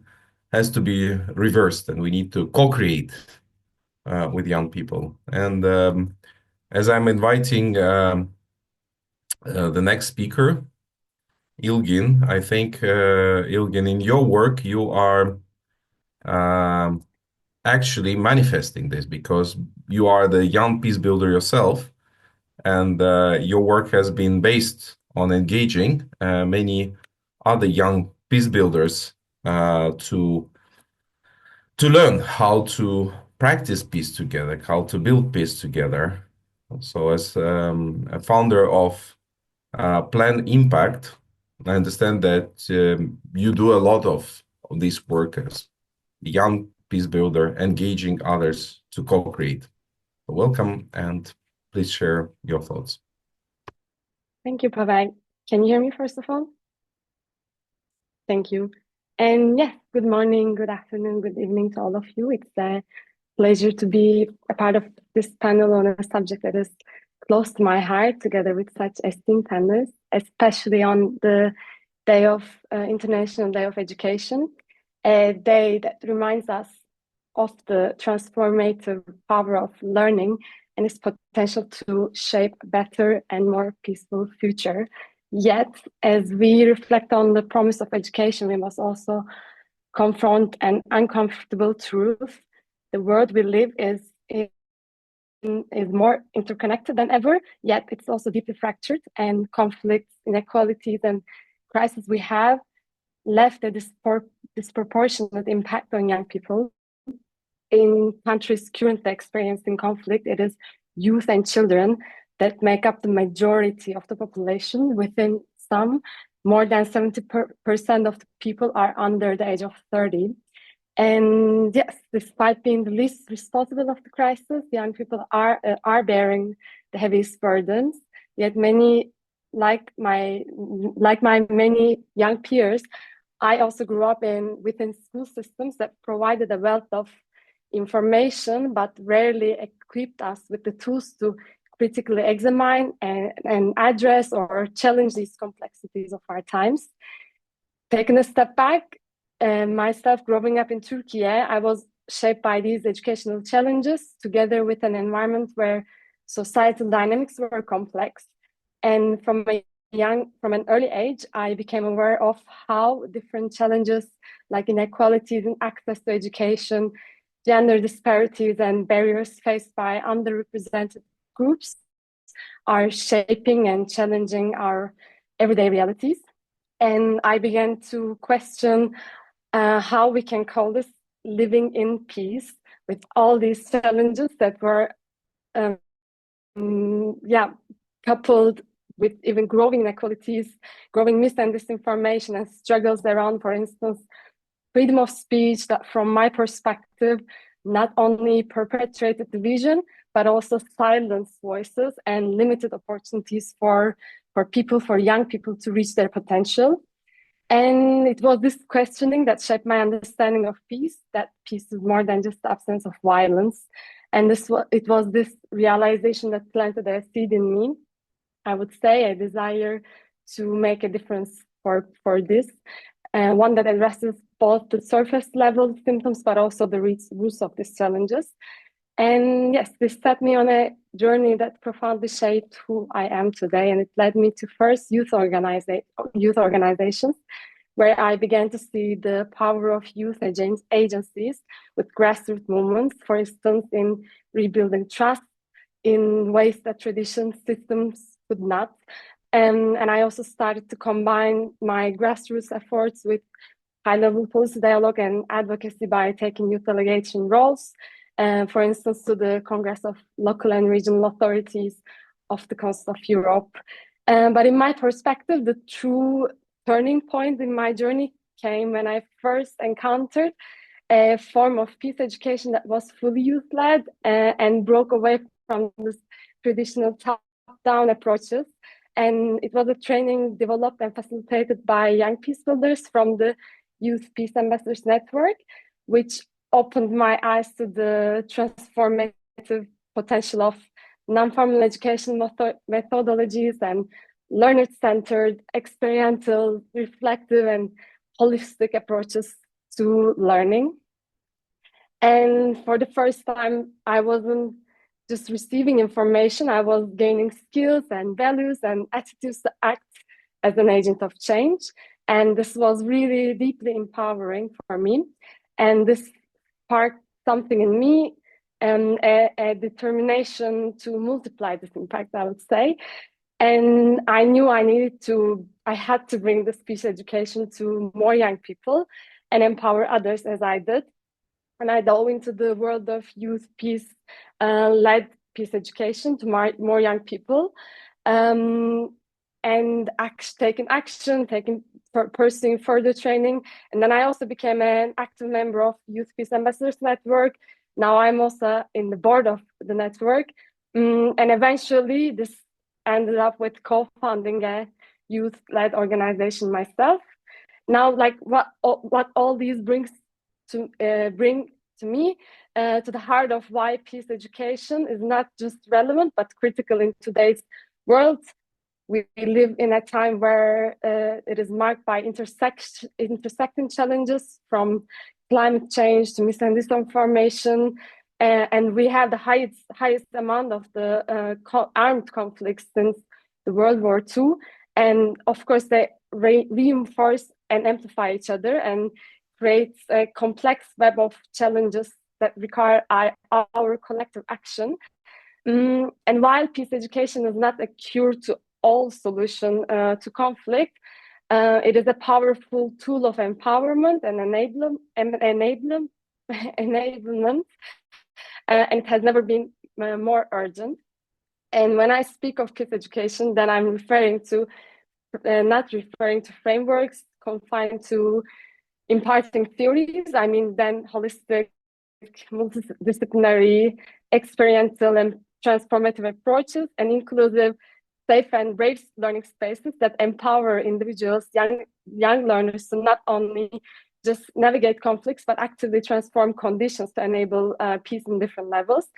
has to be reversed, and we need to co-create with young people. And as I'm inviting the next speaker, Ilgin, I think, Ilgin, in your work, you are actually manifesting this because you are the young peace builder yourself, and your work has been based on engaging many other young peace builders to learn how to practice peace together, how to build peace together. So as a founder of Plan Impact, I understand that you do a lot of this work as young peace builder, engaging others to co-create. Welcome, and please share your thoughts. Thank you, Pavel. Can you hear me first of all? Thank you. And yes, good morning, good afternoon, good evening to all of you. It's a pleasure to be a part of this panel on a subject that is close to my heart, together with such esteemed panelists, especially on the day of International Day of Education, a day that reminds us of the transformative power of learning and its potential to shape a better and more peaceful future. Yet, as we reflect on the promise of education, we must also confront an uncomfortable truth. The world we live is more interconnected than ever, yet it's also deeply fractured, and conflicts, inequalities, and crises we have left a disproportionate impact on young people. In countries currently experiencing conflict, it is youth and children that make up the majority of the population. Within some, more than 70% of the people are under the age of 30. And yes, despite being the least responsible of the crisis, young people are bearing the heaviest burdens. Yet many, like my many young peers, I also grew up within school systems that provided a wealth of information, but rarely equipped us with the tools to critically examine and address or challenge these complexities of our times. Taking a step back, myself growing up in Turkey, I was shaped by these educational challenges, together with an environment where societal dynamics were complex. And from a from an early age, I became aware of how different challenges like inequalities in access to education, gender disparities, and barriers faced by underrepresented groups are shaping and challenging our everyday realities. And I began to question how we can call this living in peace with all these challenges that were, coupled with even growing inequalities, growing mis and disinformation, and struggles around, for instance, freedom of speech that, from my perspective, not only perpetuated division, but also silenced voices and limited opportunities for people, for young people to reach their potential. And it was this questioning that shaped my understanding of peace, that peace is more than just the absence of violence. And it was this realization that planted a seed in me, I would say, a desire to make a difference for this, one that addresses both the surface level symptoms, but also the roots of these challenges. And yes, this set me on a journey that profoundly shaped who I am today. And it led me to first youth organizations, where I began to see the power of youth agencies with grassroots movements, for instance, in rebuilding trust in ways that traditional systems could not. And I also started to combine my grassroots efforts with high-level policy dialogue and advocacy by taking youth delegation roles, for instance, to the Congress of Local and Regional Authorities of the Council of Europe. But in my perspective, the true turning point in my journey came when I first encountered a form of peace education that was fully youth-led and broke away from this traditional top-down approaches. And it was a training developed and facilitated by young peacebuilders from the Youth Peace Ambassadors Network, which opened my eyes to the transformative potential of non-formal education methodologies and learner-centered, experiential, reflective, and holistic approaches to learning. And for the first time, I wasn't just receiving information, I was gaining skills and values and attitudes to act as an agent of change. And this was really deeply empowering for me. And this sparked something in me, and a determination to multiply this impact, I would say. And I knew I had to bring this peace education to more young people and empower others as I did. And I dove into the world of youth peace led peace education to more young people, and taking action, pursuing further training. And then I also became an active member of Youth Peace Ambassadors Network. Now I'm also in the board of the network. And eventually this ended up with co-founding a youth-led organization myself. Now, like what all these bring to me, to the heart of why peace education is not just relevant, but critical in today's world. We live in a time where it is marked by intersecting challenges, from climate change to mis and disinformation, and we have the highest amount of the armed conflicts since the World War II. And of course, they reinforce and amplify each other and creates a complex web of challenges that require our collective action. And while peace education is not a cure to all solution to conflict, it is a powerful tool of empowerment and enablement, and it has never been more urgent. And when I speak of peace education, then I'm not referring to frameworks confined to imparting theories. I mean, then holistic, multidisciplinary, experiential, and transformative approaches, and inclusive, safe, and brave learning spaces that empower individuals, young learners, to not only just navigate conflicts, but actively transform conditions to enable peace in different levels.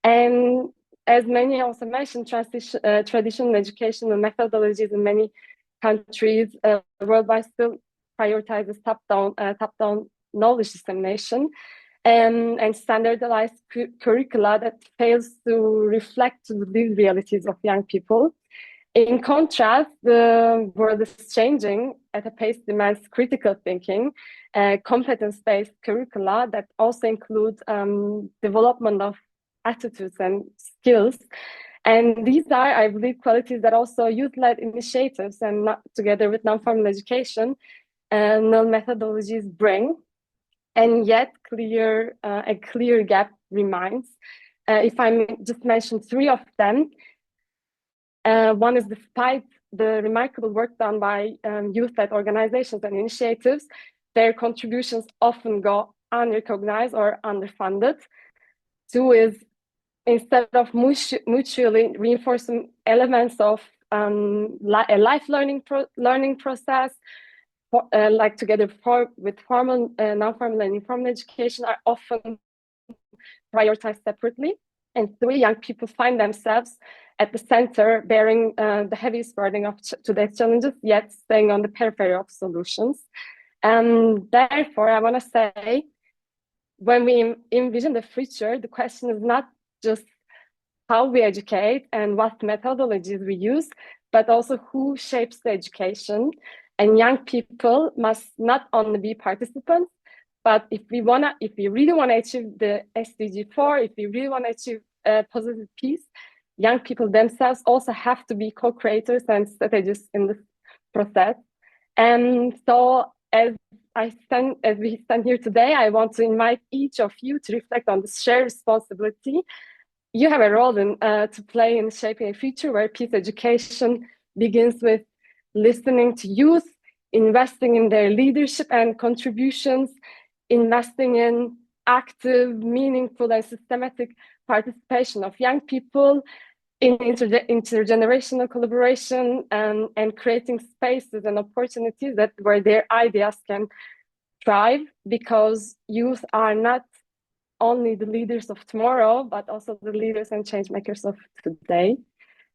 And as many also mentioned, traditional educational methodologies in many countries worldwide still prioritizes top-down knowledge dissemination, and standardized curricula that fails to reflect the lived realities of young people. In contrast, the world is changing at a pace that demands critical thinking, competence-based curricula that also include development of attitudes and skills. And these are, I believe, qualities that also youth-led initiatives and not, together with non-formal education and methodologies bring. And yet, a clear gap remains. If I just mention three of them, one is despite the remarkable work done by youth-led organizations and initiatives, their contributions often go unrecognized or underfunded. Two is instead of mutually reinforcing elements of a life learning process, like together with formal, non-formal and informal education are often prioritized separately. And three, young people find themselves at the center, bearing the heaviest burden of today's challenges, yet staying on the periphery of solutions. And therefore, I want to say, when we envision the future, the question is not just how we educate and what methodologies we use, but also who shapes the education. And young people must not only be participants, but if we really want to achieve the SDG 4, if we really want to achieve positive peace, young people themselves also have to be co-creators and strategists in this process. And so as we stand here today, I want to invite each of you to reflect on this shared responsibility. You have a role to play in shaping a future where peace education begins with listening to youth, investing in their leadership and contributions, investing in active, meaningful, and systematic participation of young people, in intergenerational collaboration, and creating spaces and opportunities where their ideas can thrive, because youth are not only the leaders of tomorrow, but also the leaders and change makers of today.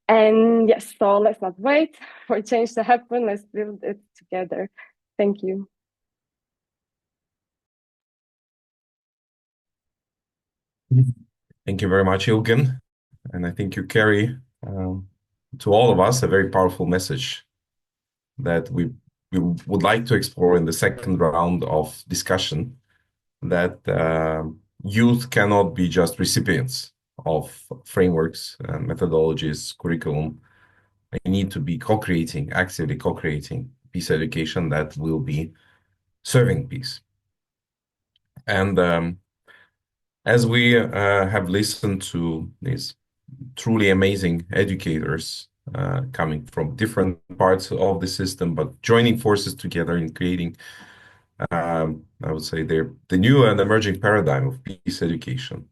And yes, so let's not wait for change to happen. Let's build it together. Thank you. Thank you very much, Ilgen. And I think you carry to all of us a very powerful message that we would like to explore in the second round of discussion, that youth cannot be just recipients of frameworks, methodologies, curriculum. They need to be co-creating, actively co-creating peace education that will be serving peace. And as we have listened to these truly amazing educators coming from different parts of the system, but joining forces together in creating, I would say, the new and emerging paradigm of peace education.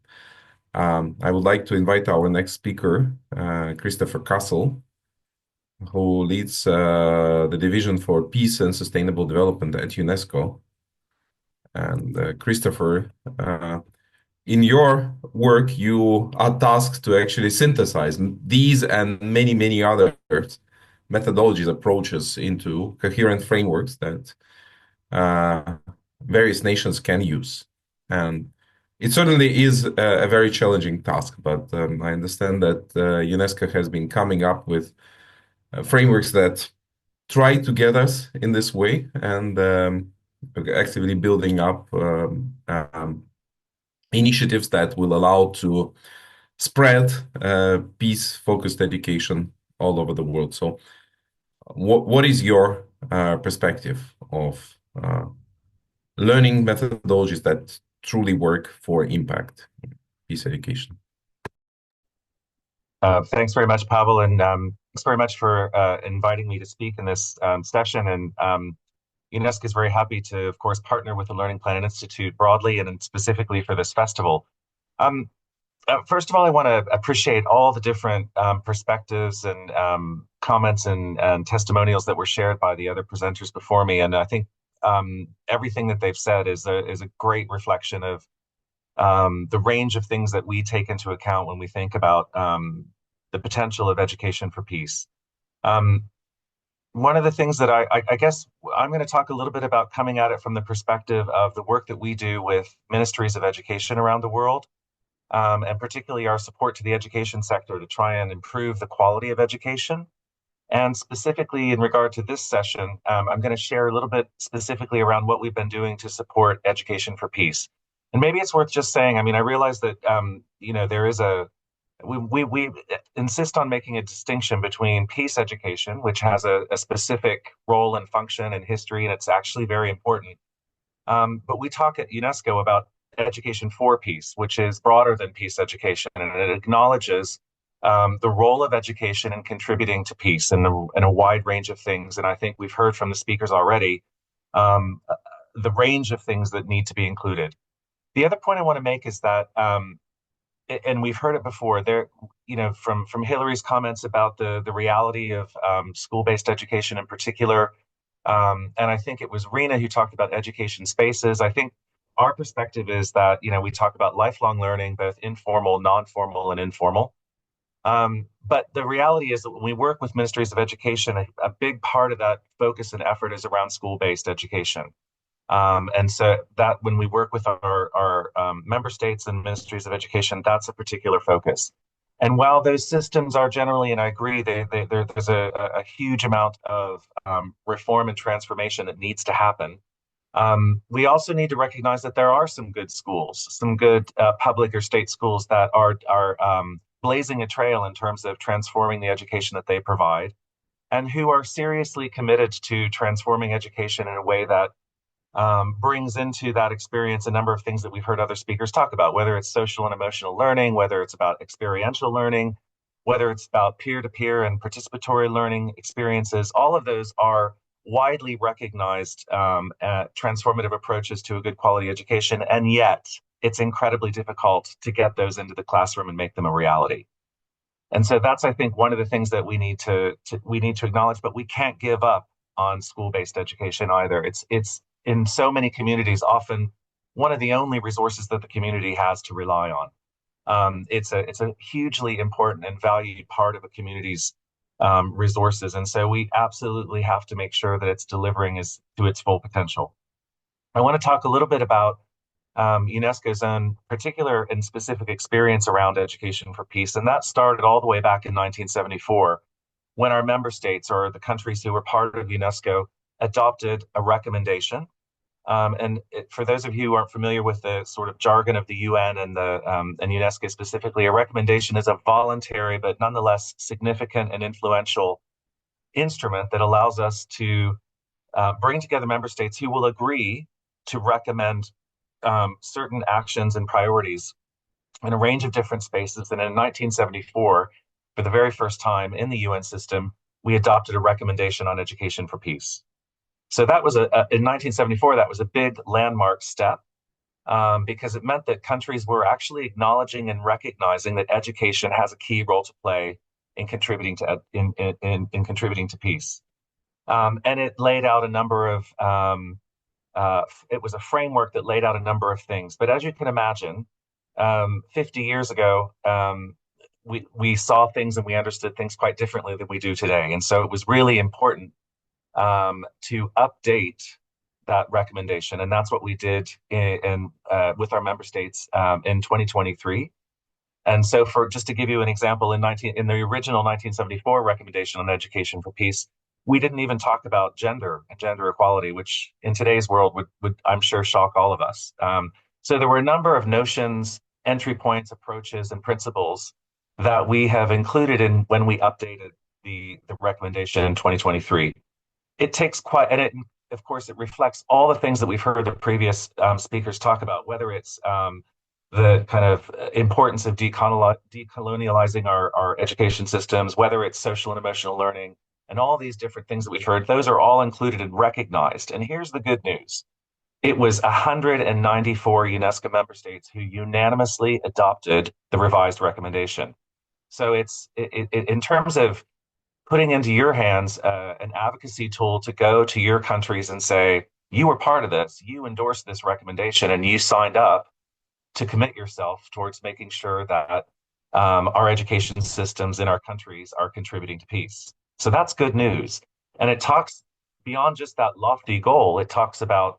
I would like to invite our next speaker, Christopher Castle, who leads the Division for Peace and Sustainable Development at UNESCO. And Christopher, in your work, you are tasked to actually synthesize these and many, many other methodologies, approaches into coherent frameworks that various nations can use. And it certainly is a very challenging task, but I understand that UNESCO has been coming up with frameworks that try to get us in this way, and actively building up initiatives that will allow to spread peace-focused education all over the world. So what is your perspective of learning methodologies that truly work for impact in peace education? Thanks very much, Pavel, and thanks very much for inviting me to speak in this session. And UNESCO is very happy to, of course, partner with the Learning Planet Institute broadly and specifically for this festival. First of all, I want to appreciate all the different perspectives and comments and testimonials that were shared by the other presenters before me. And I think everything that they've said is a great reflection of the range of things that we take into account when we think about the potential of education for peace. One of the things that I guess I'm going to talk a little bit about, coming at it from the perspective of the work that we do with ministries of education around the world, and particularly our support to the education sector to try and improve the quality of education. And specifically in regard to this session, I'm going to share a little bit specifically around what we've been doing to support education for peace. And maybe it's worth just saying, I mean, I realize that, there is we insist on making a distinction between peace education, which has a specific role and function and history, and it's actually very important. But we talk at UNESCO about education for peace, which is broader than peace education, and it acknowledges the role of education in contributing to peace in a wide range of things. And I think we've heard from the speakers already um, the range of things that need to be included. The other point I want to make is that, and we've heard it before, there, from Hillary's comments about the reality of school-based education in particular. And I think it was Rena who talked about education spaces. I think our perspective is that, we talk about lifelong learning, both informal, non-formal, and informal. But the reality is that when we work with ministries of education, a big part of that focus and effort is around school-based education. And so that when we work with our member states and ministries of education, that's a particular focus. And while those systems are generally, and I agree, there's a huge amount of reform and transformation that needs to happen. We also need to recognize that there are some good schools, some good public or state schools that are blazing a trail in terms of transforming the education that they provide, and who are seriously committed to transforming education in a way that brings into that experience a number of things that we've heard other speakers talk about, whether it's social and emotional learning, whether it's about experiential learning, whether it's about peer-to-peer and participatory learning experiences. All of those are widely recognized transformative approaches to a good quality education, and yet it's incredibly difficult to get those into the classroom and make them a reality. And so that's, I think, one of the things that we need to acknowledge, but we can't give up on school-based education either. It's in so many communities, often one of the only resources that the community has to rely on. It's a hugely important and valued part of a community's resources. And so we absolutely have to make sure that it's delivering to its full potential. I want to talk a little bit about UNESCO's own particular and specific experience around education for peace. And that started all the way back in 1974, when our member states, or the countries who were part of UNESCO, adopted a recommendation. For those of you who aren't familiar with the sort of jargon of the UN and UNESCO specifically, a recommendation is a voluntary but nonetheless significant and influential instrument that allows us to bring together member states who will agree to recommend certain actions and priorities in a range of different spaces. And in 1974, for the very first time in the UN system, we adopted a recommendation on education for peace. So that was in 1974, that was a big landmark step because it meant that countries were actually acknowledging and recognizing that education has a key role to play in contributing to in contributing to peace. And it laid out a number of it was a framework that laid out a number of things. But as you can imagine, 50 years ago, we saw things and we understood things quite differently than we do today. And so it was really important to update that recommendation. And that's what we did with our member states in 2023. And so just to give you an example, in the original 1974 recommendation on education for peace, we didn't even talk about gender and gender equality, which in today's world would I'm sure shock all of us. So there were a number of notions, entry points, approaches, and principles that we have included in when we updated the recommendation in 2023. It takes of course, it reflects all the things that we've heard the previous speakers talk about, whether it's the kind of importance of decolonializing our education systems, whether it's social and emotional learning, and all these different things that we've heard. Those are all included and recognized. And here's the good news. It was 194 UNESCO member states who unanimously adopted the revised recommendation. So in terms of putting into your hands an advocacy tool to go to your countries and say, you were part of this, you endorsed this recommendation, and you signed up to commit yourself towards making sure that our education systems in our countries are contributing to peace. So that's good news. And it talks beyond just that lofty goal, it talks about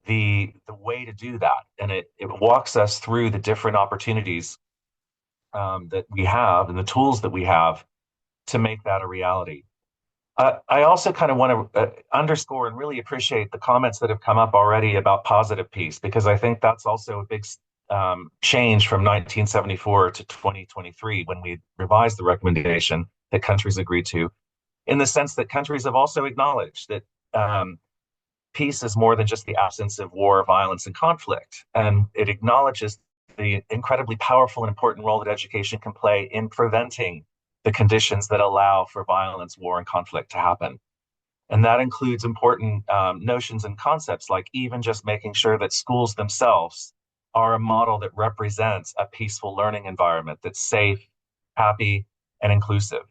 the way to do that. And it walks us through the different opportunities that we have and the tools that we have to make that a reality. I also kind of want to underscore and really appreciate the comments that have come up already about positive peace, because I think that's also a big change from 1974 to 2023 when we revised the recommendation that countries agreed to, in the sense that countries have also acknowledged that peace is more than just the absence of war, violence, and conflict. And it acknowledges the incredibly powerful and important role that education can play in preventing the conditions that allow for violence, war, and conflict to happen. And that includes important notions and concepts like even just making sure that schools themselves are a model that represents a peaceful learning environment that's safe, happy, and inclusive.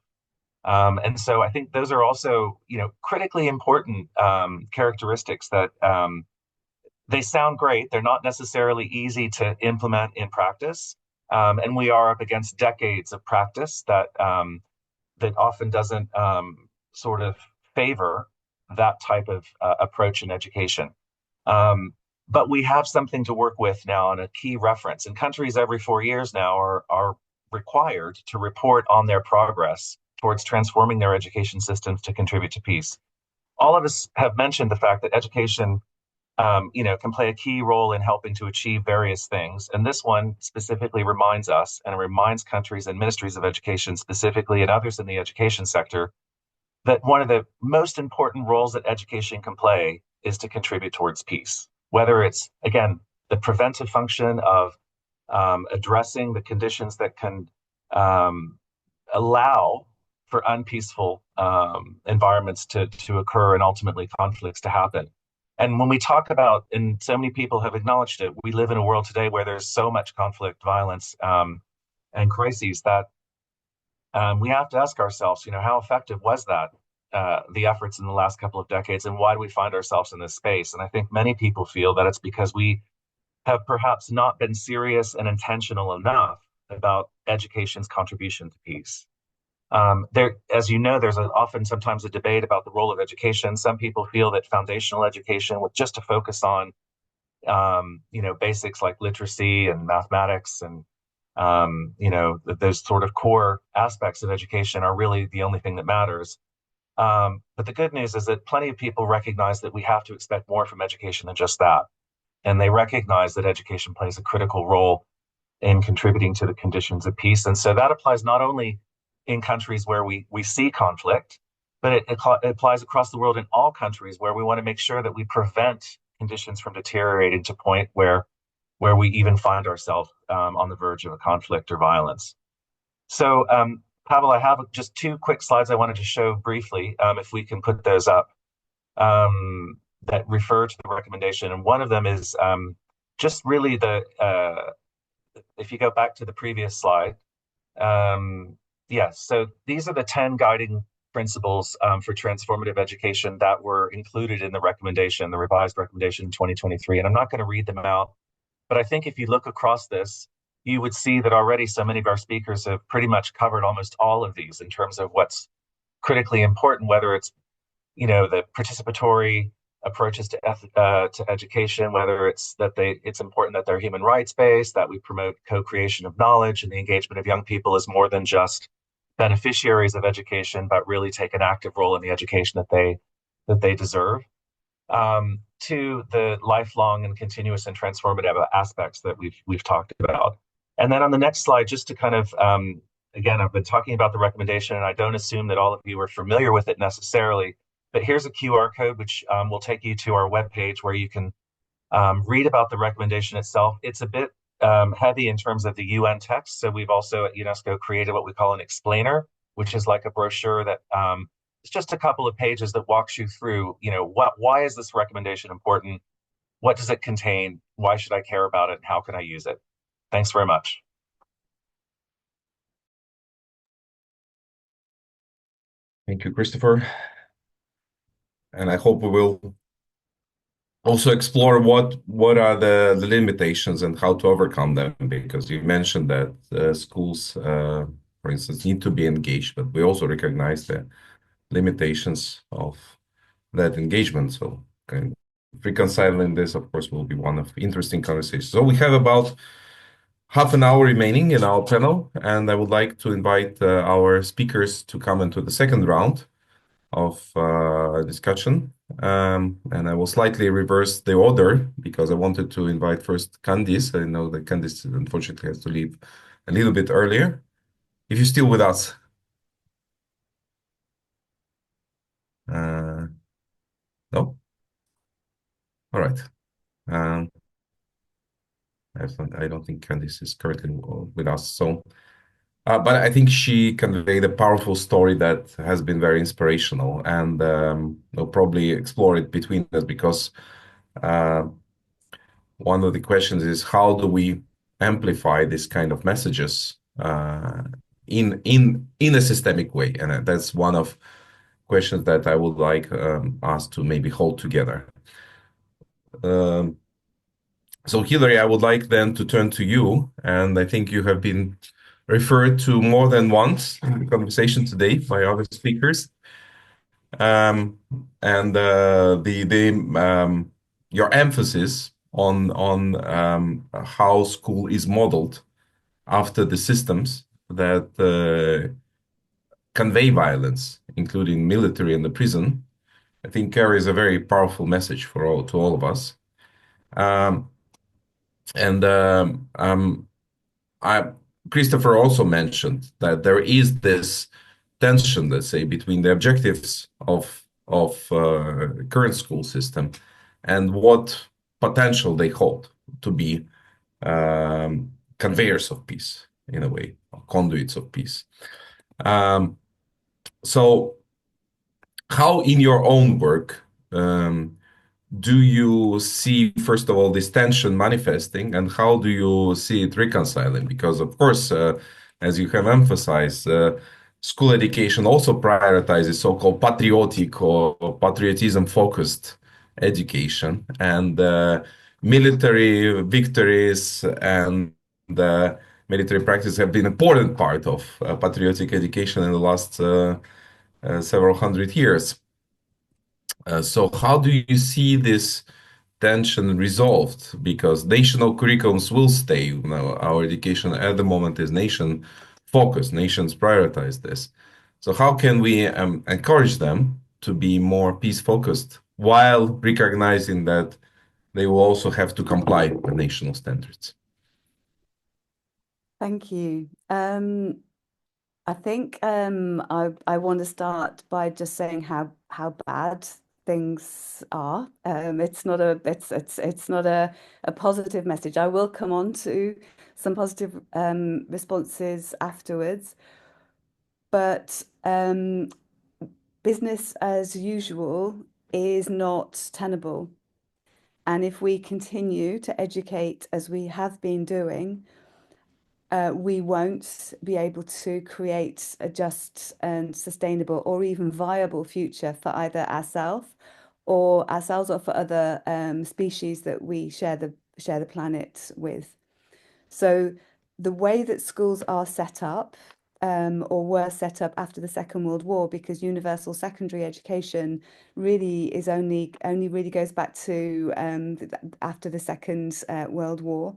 And so I think those are also, critically important characteristics that they sound great. They're not necessarily easy to implement in practice. And we are up against decades of practice that often doesn't sort of favor that type of approach in education. But we have something to work with now and a key reference. And countries every 4 years now are required to report on their progress towards transforming their education systems to contribute to peace. All of us have mentioned the fact that education, can play a key role in helping to achieve various things. And this one specifically reminds us and reminds countries and ministries of education specifically and others in the education sector that one of the most important roles that education can play is to contribute towards peace, whether it's, again, the preventive function of addressing the conditions that can allow for unpeaceful environments to occur and ultimately conflicts to happen. And when we talk about, and so many people have acknowledged it, we live in a world today where there's so much conflict, violence, and crises that we have to ask ourselves, how effective was that, the efforts in the last couple of decades, and why do we find ourselves in this space? And I think many people feel that it's because we have perhaps not been serious and intentional enough about education's contribution to peace. As you know, there's often sometimes a debate about the role of education. Some people feel that foundational education, with just a focus on, basics like literacy and mathematics and, those sort of core aspects of education are really the only thing that matters. But the good news is that plenty of people recognize that we have to expect more from education than just that. And they recognize that education plays a critical role in contributing to the conditions of peace. And so that applies not only in countries where we see conflict, but it applies across the world in all countries where we want to make sure that we prevent conditions from deteriorating to a point where we even find ourselves on the verge of a conflict or violence. So, Pavel, I have just two quick slides I wanted to show briefly, if we can put those up, that refer to the recommendation. And one of them is just really if you go back to the previous slide, yes, so these are the 10 guiding principles for transformative education that were included in the recommendation, the revised recommendation in 2023. And I'm not going to read them out, but I think if you look across this, you would see that already so many of our speakers have pretty much covered almost all of these in terms of what's critically important, whether it's, the participatory approaches to education, whether it's that it's important that they're human rights based, that we promote co-creation of knowledge, and the engagement of young people is more than just beneficiaries of education, but really take an active role in the education that they deserve. To the lifelong and continuous and transformative aspects that we've talked about. And then on the next slide, just to kind of again, I've been talking about the recommendation, and I don't assume that all of you are familiar with it necessarily. But here's a QR code, which will take you to our webpage where you can read about the recommendation itself. It's a bit heavy in terms of the UN text. So we've also at UNESCO created what we call an explainer, which is like a brochure that it's just a couple of pages that walks you through, why is this recommendation important? What does it contain? Why should I care about it? And how can I use it? Thanks very much. Thank you, Christopher. And I hope we will also explore what are the limitations and how to overcome them, because you mentioned that schools, for instance, need to be engaged, but we also recognize the limitations of that engagement. So kind of reconciling this, of course, will be one of interesting conversations. So we have about half an hour remaining in our panel, and I would like to invite our speakers to come into the second round discussion. And I will slightly reverse the order because I wanted to invite first Candice. I know that Candice unfortunately has to leave a little bit earlier. If you're still with us. No? All right. Um, I don't think Candice is currently with us. So, but I think she conveyed a powerful story that has been very inspirational, and we'll probably explore it between us because uh, one of the questions is how do we amplify this kind of messages in a systemic way, and that's one of questions that I would like us to maybe hold together. Um, So, Hilary, I would like then to turn to you, and I think you have been referred to more than once in the conversation today by other speakers. Um, and your emphasis on how school is modeled after the systems that convey violence, including military and the prison, I think carries a very powerful message for all of us. Um, and I, Christopher also mentioned that there is this tension, let's say, between the objectives of current school system and what potential they hold to be conveyors of peace, in a way, or conduits of peace. Um, so, how in your own work do you see, first of all, this tension manifesting, and how do you see it reconciling? Because, of course, as you have emphasized, school education also prioritizes so-called patriotic or patriotism-focused education, and military victories and military practice have been an important part of patriotic education in the last several hundred years. So how do you see this tension resolved? Because national curriculums will stay. You know, our education at the moment is nation focused. Nations prioritize this. So how can we encourage them to be more peace focused while recognizing that they will also have to comply with national standards? Thank you. I think I want to start by just saying how bad things are. It's not a positive message. I will come on to some positive responses afterwards, but business as usual is not tenable. And if we continue to educate as we have been doing, we won't be able to create a just and sustainable or even viable future for either ourselves or for other species that we share the planet with. So the way that schools are set up or were set up after the Second World War, because universal secondary education really is only really goes back to after the Second World War.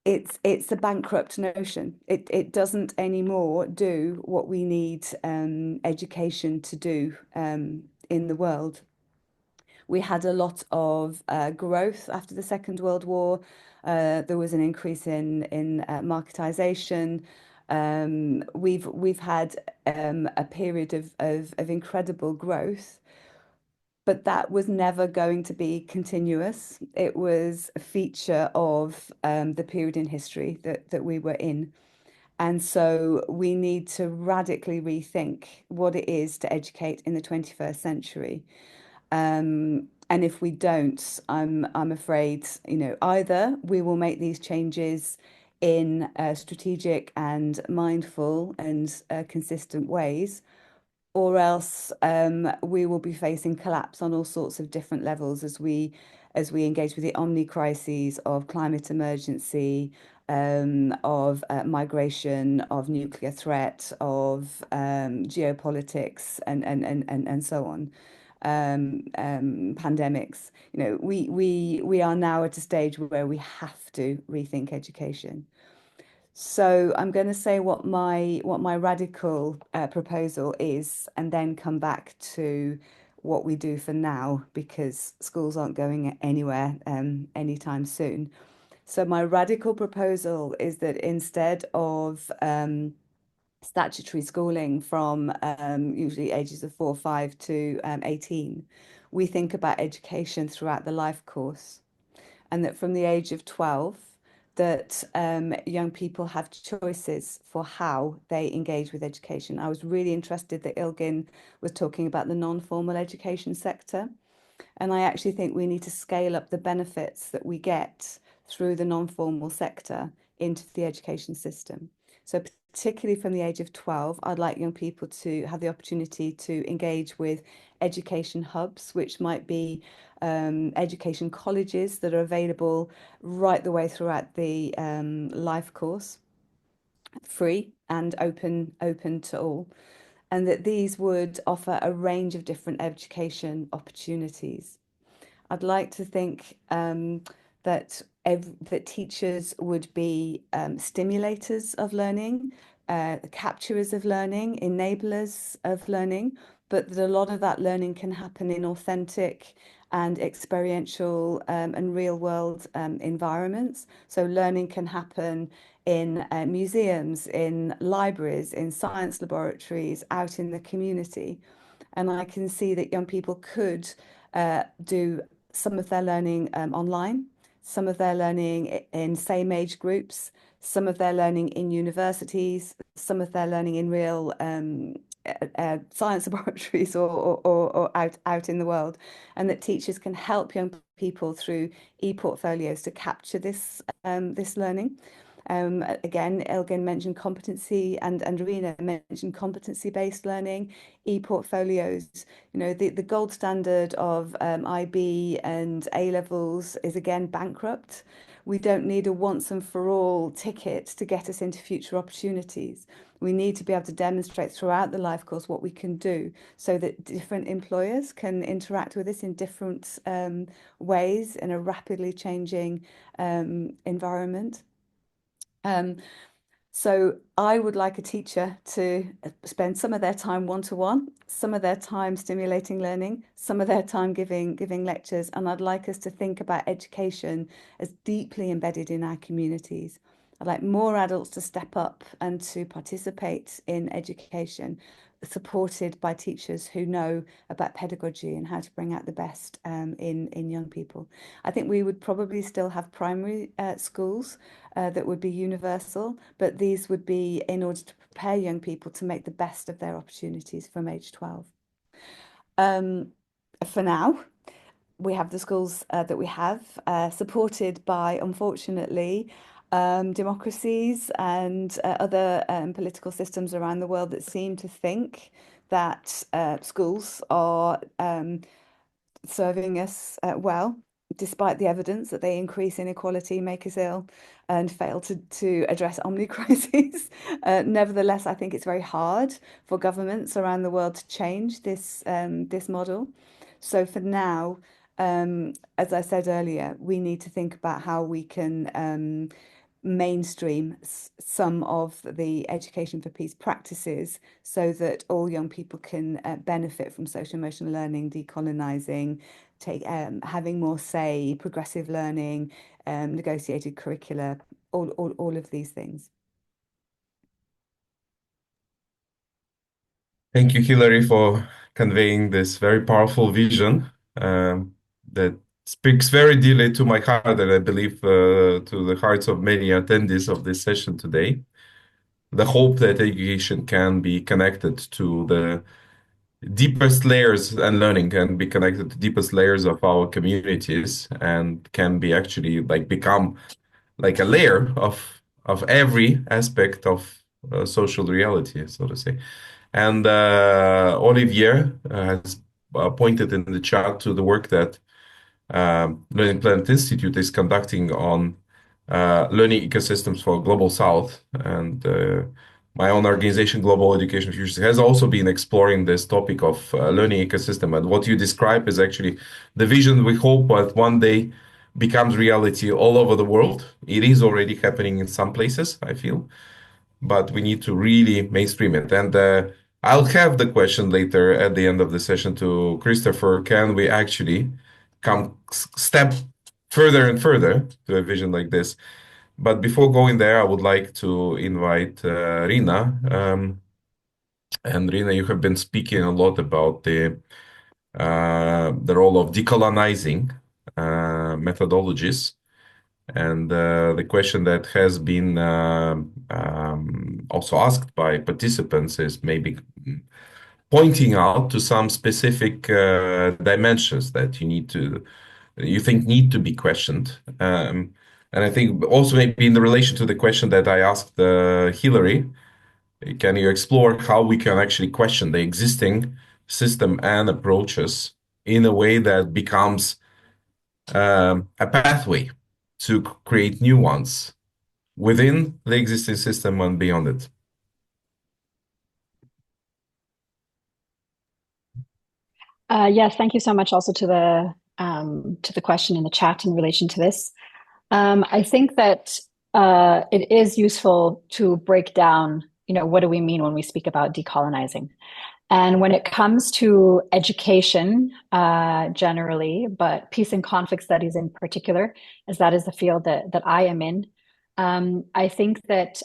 It's a bankrupt notion. It doesn't anymore do what we need education to do in the world. We had a lot of growth after the Second World War. There was an increase in marketization. We've had a period of incredible growth, but that was never going to be continuous. It was a feature of the period in history that we were in. And so we need to radically rethink what it is to educate in the 21st century. And if we don't, I'm afraid, either we will make these changes in strategic and mindful and consistent ways, or else we will be facing collapse on all sorts of different levels as we engage with the omni crises of climate emergency, of migration, of nuclear threat, of geopolitics, and so on. Pandemics. We are now at a stage where we have to rethink education. So I'm going to say what my radical proposal is, and then come back to what we do for now, because schools aren't going anywhere anytime soon. So my radical proposal is that instead of statutory schooling from usually ages of 4 or 5 to 18, we think about education throughout the life course, and that from the age of 12, that young people have choices for how they engage with education. I was really interested that Ilgin was talking about the non-formal education sector. And I actually think we need to scale up the benefits that we get through the non-formal sector into the education system. So particularly from the age of 12, I'd like young people to have the opportunity to engage with education hubs, which might be education colleges that are available right the way throughout the life course, free and open to all, and that these would offer a range of different education opportunities. I'd like to think that teachers would be stimulators of learning, capturers of learning, enablers of learning, but that a lot of that learning can happen in authentic and experiential and real world environments. So learning can happen in museums, in libraries, in science laboratories, out in the community. And I can see that young people could do some of their learning online, some of their learning in same age groups, some of their learning in universities, some of their learning in real science laboratories or out in the world, and that teachers can help young people through e-portfolios to capture this learning. Again, Elgin mentioned competency, and Rena mentioned competency-based learning, e-portfolios. The gold standard of IB and A levels is again bankrupt. We don't need a once and for all ticket to get us into future opportunities. We need to be able to demonstrate throughout the life course what we can do, so that different employers can interact with us in different ways in a rapidly changing environment. So I would like a teacher to spend some of their time one-to-one, some of their time stimulating learning, some of their time giving lectures, and I'd like us to think about education as deeply embedded in our communities. I'd like more adults to step up and to participate in education, supported by teachers who know about pedagogy and how to bring out the best in young people. I think we would probably still have primary schools that would be universal, but these would be in order to prepare young people to make the best of their opportunities from age 12. For now, we have the schools that we have, supported by, unfortunately, democracies and other political systems around the world that seem to think that schools are serving us well, despite the evidence that they increase inequality, make us ill, and fail to address omni crises. Nevertheless, I think it's very hard for governments around the world to change this model. So for now, as I said earlier, we need to think about how we can mainstream some of the education for peace practices, so that all young people can benefit from social emotional learning, decolonizing, having more say, progressive learning, negotiated curricula, all of these things. Thank you, Hilary, for conveying this very powerful vision that speaks very dearly to my heart, and I believe to the hearts of many attendees of this session today. The hope that education can be connected to the deepest layers, and learning can be connected to deepest layers of our communities, and can be actually become like a layer of every aspect of social reality, so to say. And Olivier has pointed in the chat to the work that Learning Planet Institute is conducting on learning ecosystems for Global South. And my own organization, Global Education Futures, has also been exploring this topic of learning ecosystem. And what you describe is actually the vision we hope that one day becomes reality all over the world. It is already happening in some places, I feel, but we need to really mainstream it. And I'll have the question later at the end of the session to Christopher. Can we actually come step further and further to a vision like this? But before going there, I would like to invite Rina. And Rina, you have been speaking a lot about the role of decolonizing methodologies. And the question that has been also asked by participants is maybe pointing out to some specific dimensions that you think need to be questioned. And I think also maybe in the relation to the question that I asked Hillary, can you explore how we can actually question the existing system and approaches in a way that becomes a pathway to create new ones within the existing system and beyond it? Yes, thank you so much also to the question in the chat in relation to this. I think that it is useful to break down, what do we mean when we speak about decolonizing? And when it comes to education, generally, but peace and conflict studies in particular, as that is the field that I am in, I think that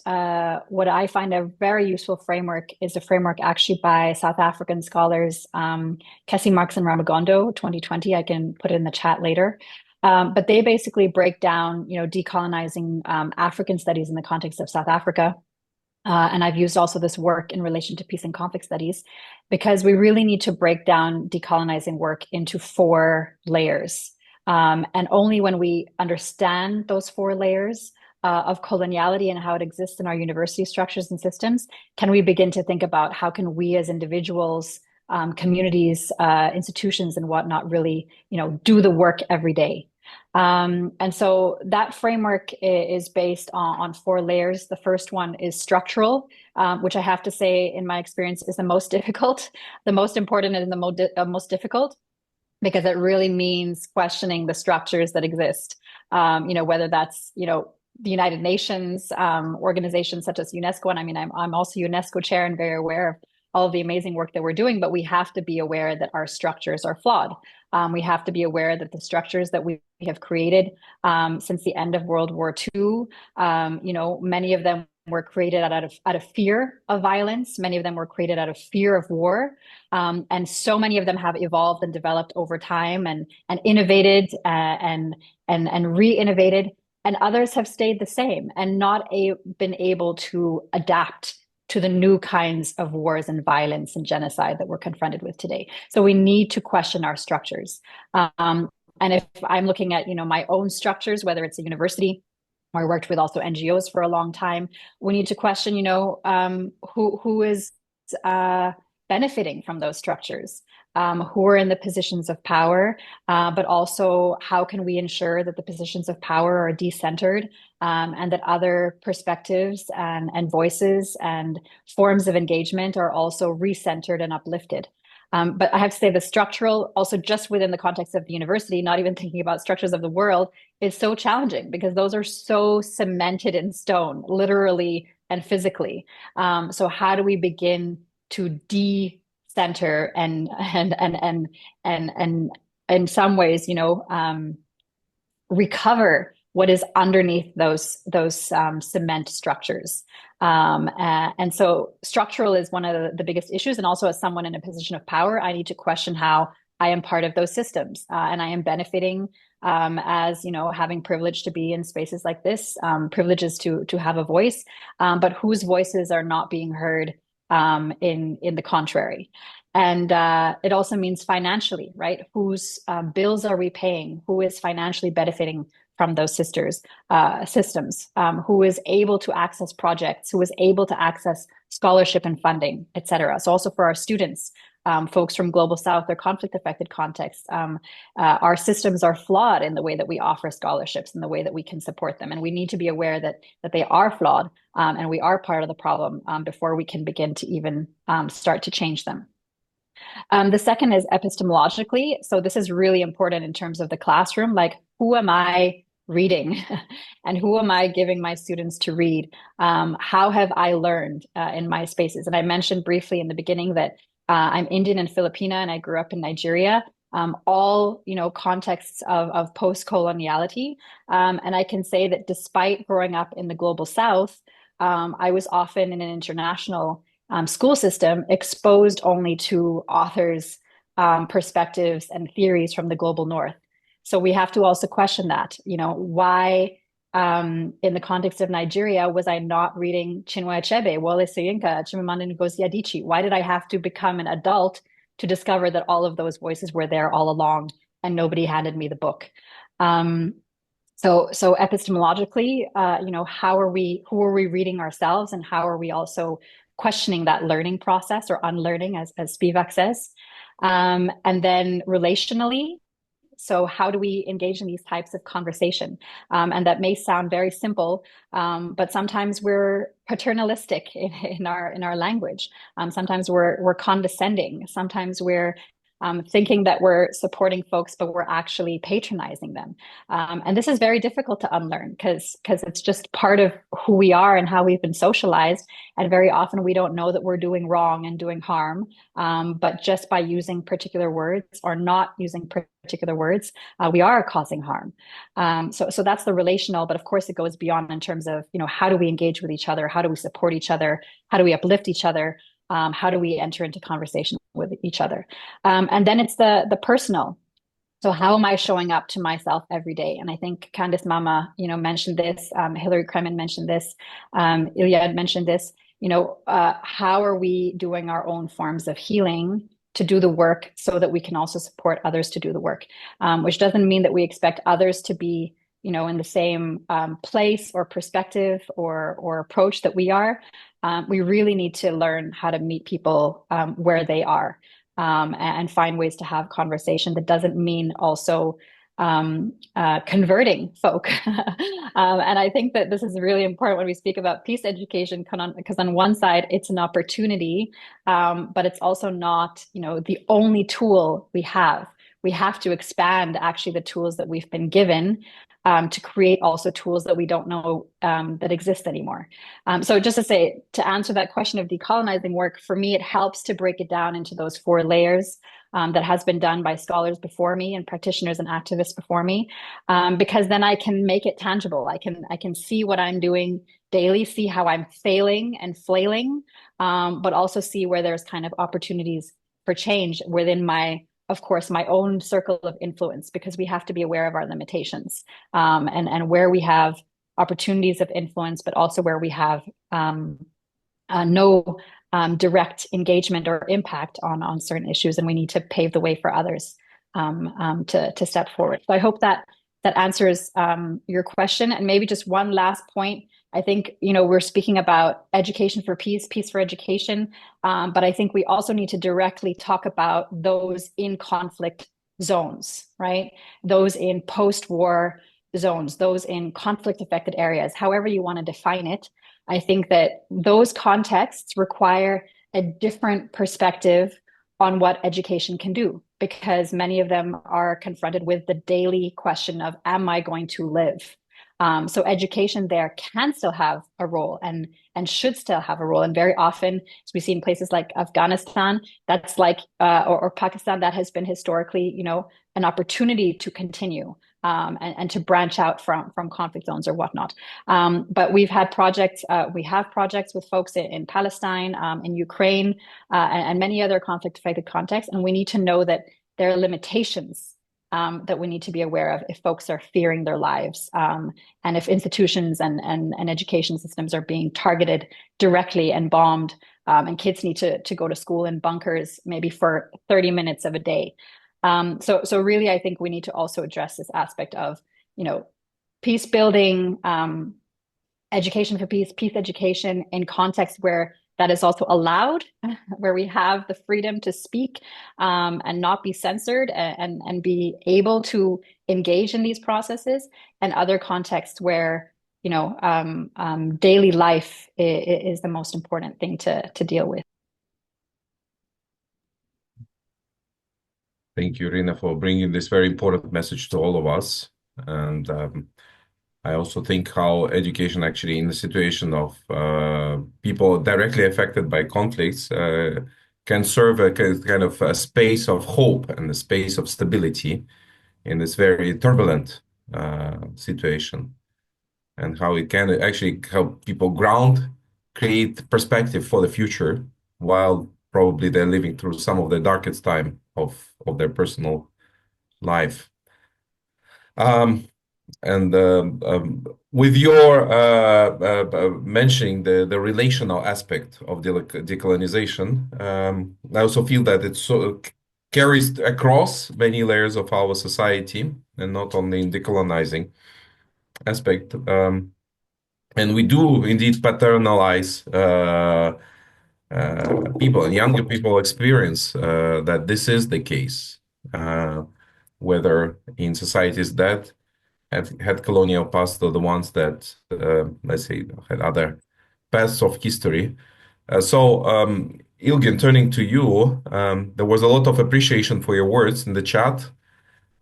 what I find a very useful framework is a framework actually by South African scholars, Kessie Marks and Ramagondo, 2020. I can put it in the chat later. But they basically break down, decolonizing African studies in the context of South Africa. And I've used also this work in relation to peace and conflict studies, because we really need to break down decolonizing work into 4 layers. And only when we understand those 4 layers of coloniality and how it exists in our university structures and systems, can we begin to think about how can we as individuals, communities, institutions and whatnot really, do the work every day. And so that framework is based on 4 layers. The first one is structural, which I have to say, in my experience, is the most difficult, the most important and the most difficult, because it really means questioning the structures that exist. Whether that's, the United Nations, organizations such as UNESCO. And I mean, I'm also UNESCO chair and very aware of all of the amazing work that we're doing, but we have to be aware that our structures are flawed. We have to be aware that the structures that we have created since the end of World War II, many of them were created out of fear of violence. Many of them were created out of fear of war. And so many of them have evolved and developed over time and innovated and re-innovated. And others have stayed the same and not been able to adapt to the new kinds of wars and violence and genocide that we're confronted with today. So we need to question our structures. And if I'm looking at, my own structures, whether it's a university or I worked with also NGOs for a long time, we need to question, who is benefiting from those structures, who are in the positions of power, but also how can we ensure that the positions of power are decentered, and that other perspectives and voices and forms of engagement are also recentered and uplifted. But I have to say the structural, also just within the context of the university, not even thinking about structures of the world, is so challenging because those are so cemented in stone, literally and physically. So how do we begin to de-center and in some ways, recover what is underneath those cement structures. And so structural is one of the biggest issues. And also as someone in a position of power, I need to question how I am part of those systems. And I am benefiting as, having privilege to be in spaces like this, privileges to have a voice, but whose voices are not being heard in the contrary. And it also means financially, right? Whose bills are we paying? Who is financially benefiting from those systems? Who is able to access projects? Who is able to access scholarship and funding, et cetera? So also for our students, folks from Global South or conflict-affected contexts, our systems are flawed in the way that we offer scholarships and the way that we can support them. And we need to be aware that they are flawed and we are part of the problem before we can begin to even start to change them. The second is epistemologically. So this is really important in terms of the classroom. Like, who am I reading and who am I giving my students to read? How have I learned in my spaces? And I mentioned briefly in the beginning that I'm Indian and Filipina, and I grew up in Nigeria. All contexts of post-coloniality, and I can say that despite growing up in the global South, I was often in an international school system exposed only to authors' perspectives and theories from the global North. So we have to also question that, why in the context of Nigeria was I not reading Chinua Achebe, Wole Soyinka, Chimamanda Ngozi Adichie? Why did I have to become an adult to discover that all of those voices were there all along and nobody handed me the book? So epistemologically, who are we reading ourselves, and how are we also questioning that learning process or unlearning, as Spivak says? And then relationally, so how do we engage in these types of conversation? And that may sound very simple, but sometimes we're paternalistic in our language. Sometimes we're condescending. Sometimes we're thinking that we're supporting folks, but we're actually patronizing them. And this is very difficult to unlearn because it's just part of who we are and how we've been socialized. And very often we don't know that we're doing wrong and doing harm. But just by using particular words or not using particular words, we are causing harm. So that's the relational, but of course it goes beyond in terms of, how do we engage with each other? How do we support each other? How do we uplift each other? How do we enter into conversation with each other? And then it's the personal. So how am I showing up to myself every day? And I think Candice Mama, mentioned this. Hilary Kremen mentioned this. Ilya had mentioned this. How are we doing our own forms of healing to do the work so that we can also support others to do the work? Which doesn't mean that we expect others to be, in the same place or perspective or approach that we are. We really need to learn how to meet people where they are. And find ways to have conversation that doesn't mean also converting folk. And I think that this is really important when we speak about peace education, because on one side, it's an opportunity, but it's also not, the only tool we have. We have to expand actually the tools that we've been given to create also tools that we don't know that exist anymore. So just to answer that question of decolonizing work, for me, it helps to break it down into those 4 layers that has been done by scholars before me and practitioners and activists before me, because then I can make it tangible. I can see what I'm doing daily, see how I'm failing and flailing, but also see where there's kind of opportunities for change within of course, my own circle of influence, because we have to be aware of our limitations and where we have opportunities of influence, but also where we have no direct engagement or impact on certain issues, and we need to pave the way for others to step forward. So I hope that answers your question. And maybe just one last point. I think, we're speaking about education for peace, peace for education, but I think we also need to directly talk about those in conflict zones, right? Those in post-war zones, those in conflict-affected areas, however you want to define it. I think that those contexts require a different perspective on what education can do, because many of them are confronted with the daily question of, am I going to live? So education there can still have a role and should still have a role. And very often, as we see in places like Afghanistan, that's or Pakistan, that has been historically, an opportunity to continue and to branch out from conflict zones or whatnot. But we have projects with folks in Palestine, in Ukraine, and many other conflict-affected contexts. And we need to know that there are limitations that we need to be aware of if folks are fearing their lives, and if institutions and education systems are being targeted directly and bombed, and kids need to go to school in bunkers maybe for 30 minutes of a day. So really, I think we need to also address this aspect of, peace building, education for peace, peace education in context where that is also allowed, where we have the freedom to speak and not be censored and be able to engage in these processes, and other contexts where, daily life is the most important thing to deal with. Thank you, Rina, for bringing this very important message to all of us. And I also think how education actually in the situation of people directly affected by conflicts can serve a kind of a space of hope and a space of stability in this very turbulent situation, and how it can actually help people ground, create perspective for the future while probably they're living through some of the darkest time of their personal life. Um, and with your mentioning the relational aspect of decolonization, I also feel that it carries across many layers of our society and not only in decolonizing aspect. And we do indeed paternalize people, and younger people experience that this is the case, uh, whether in societies that had colonial past or the ones that, let's say, had other paths of history. Ilgin, turning to you, there was a lot of appreciation for your words in the chat.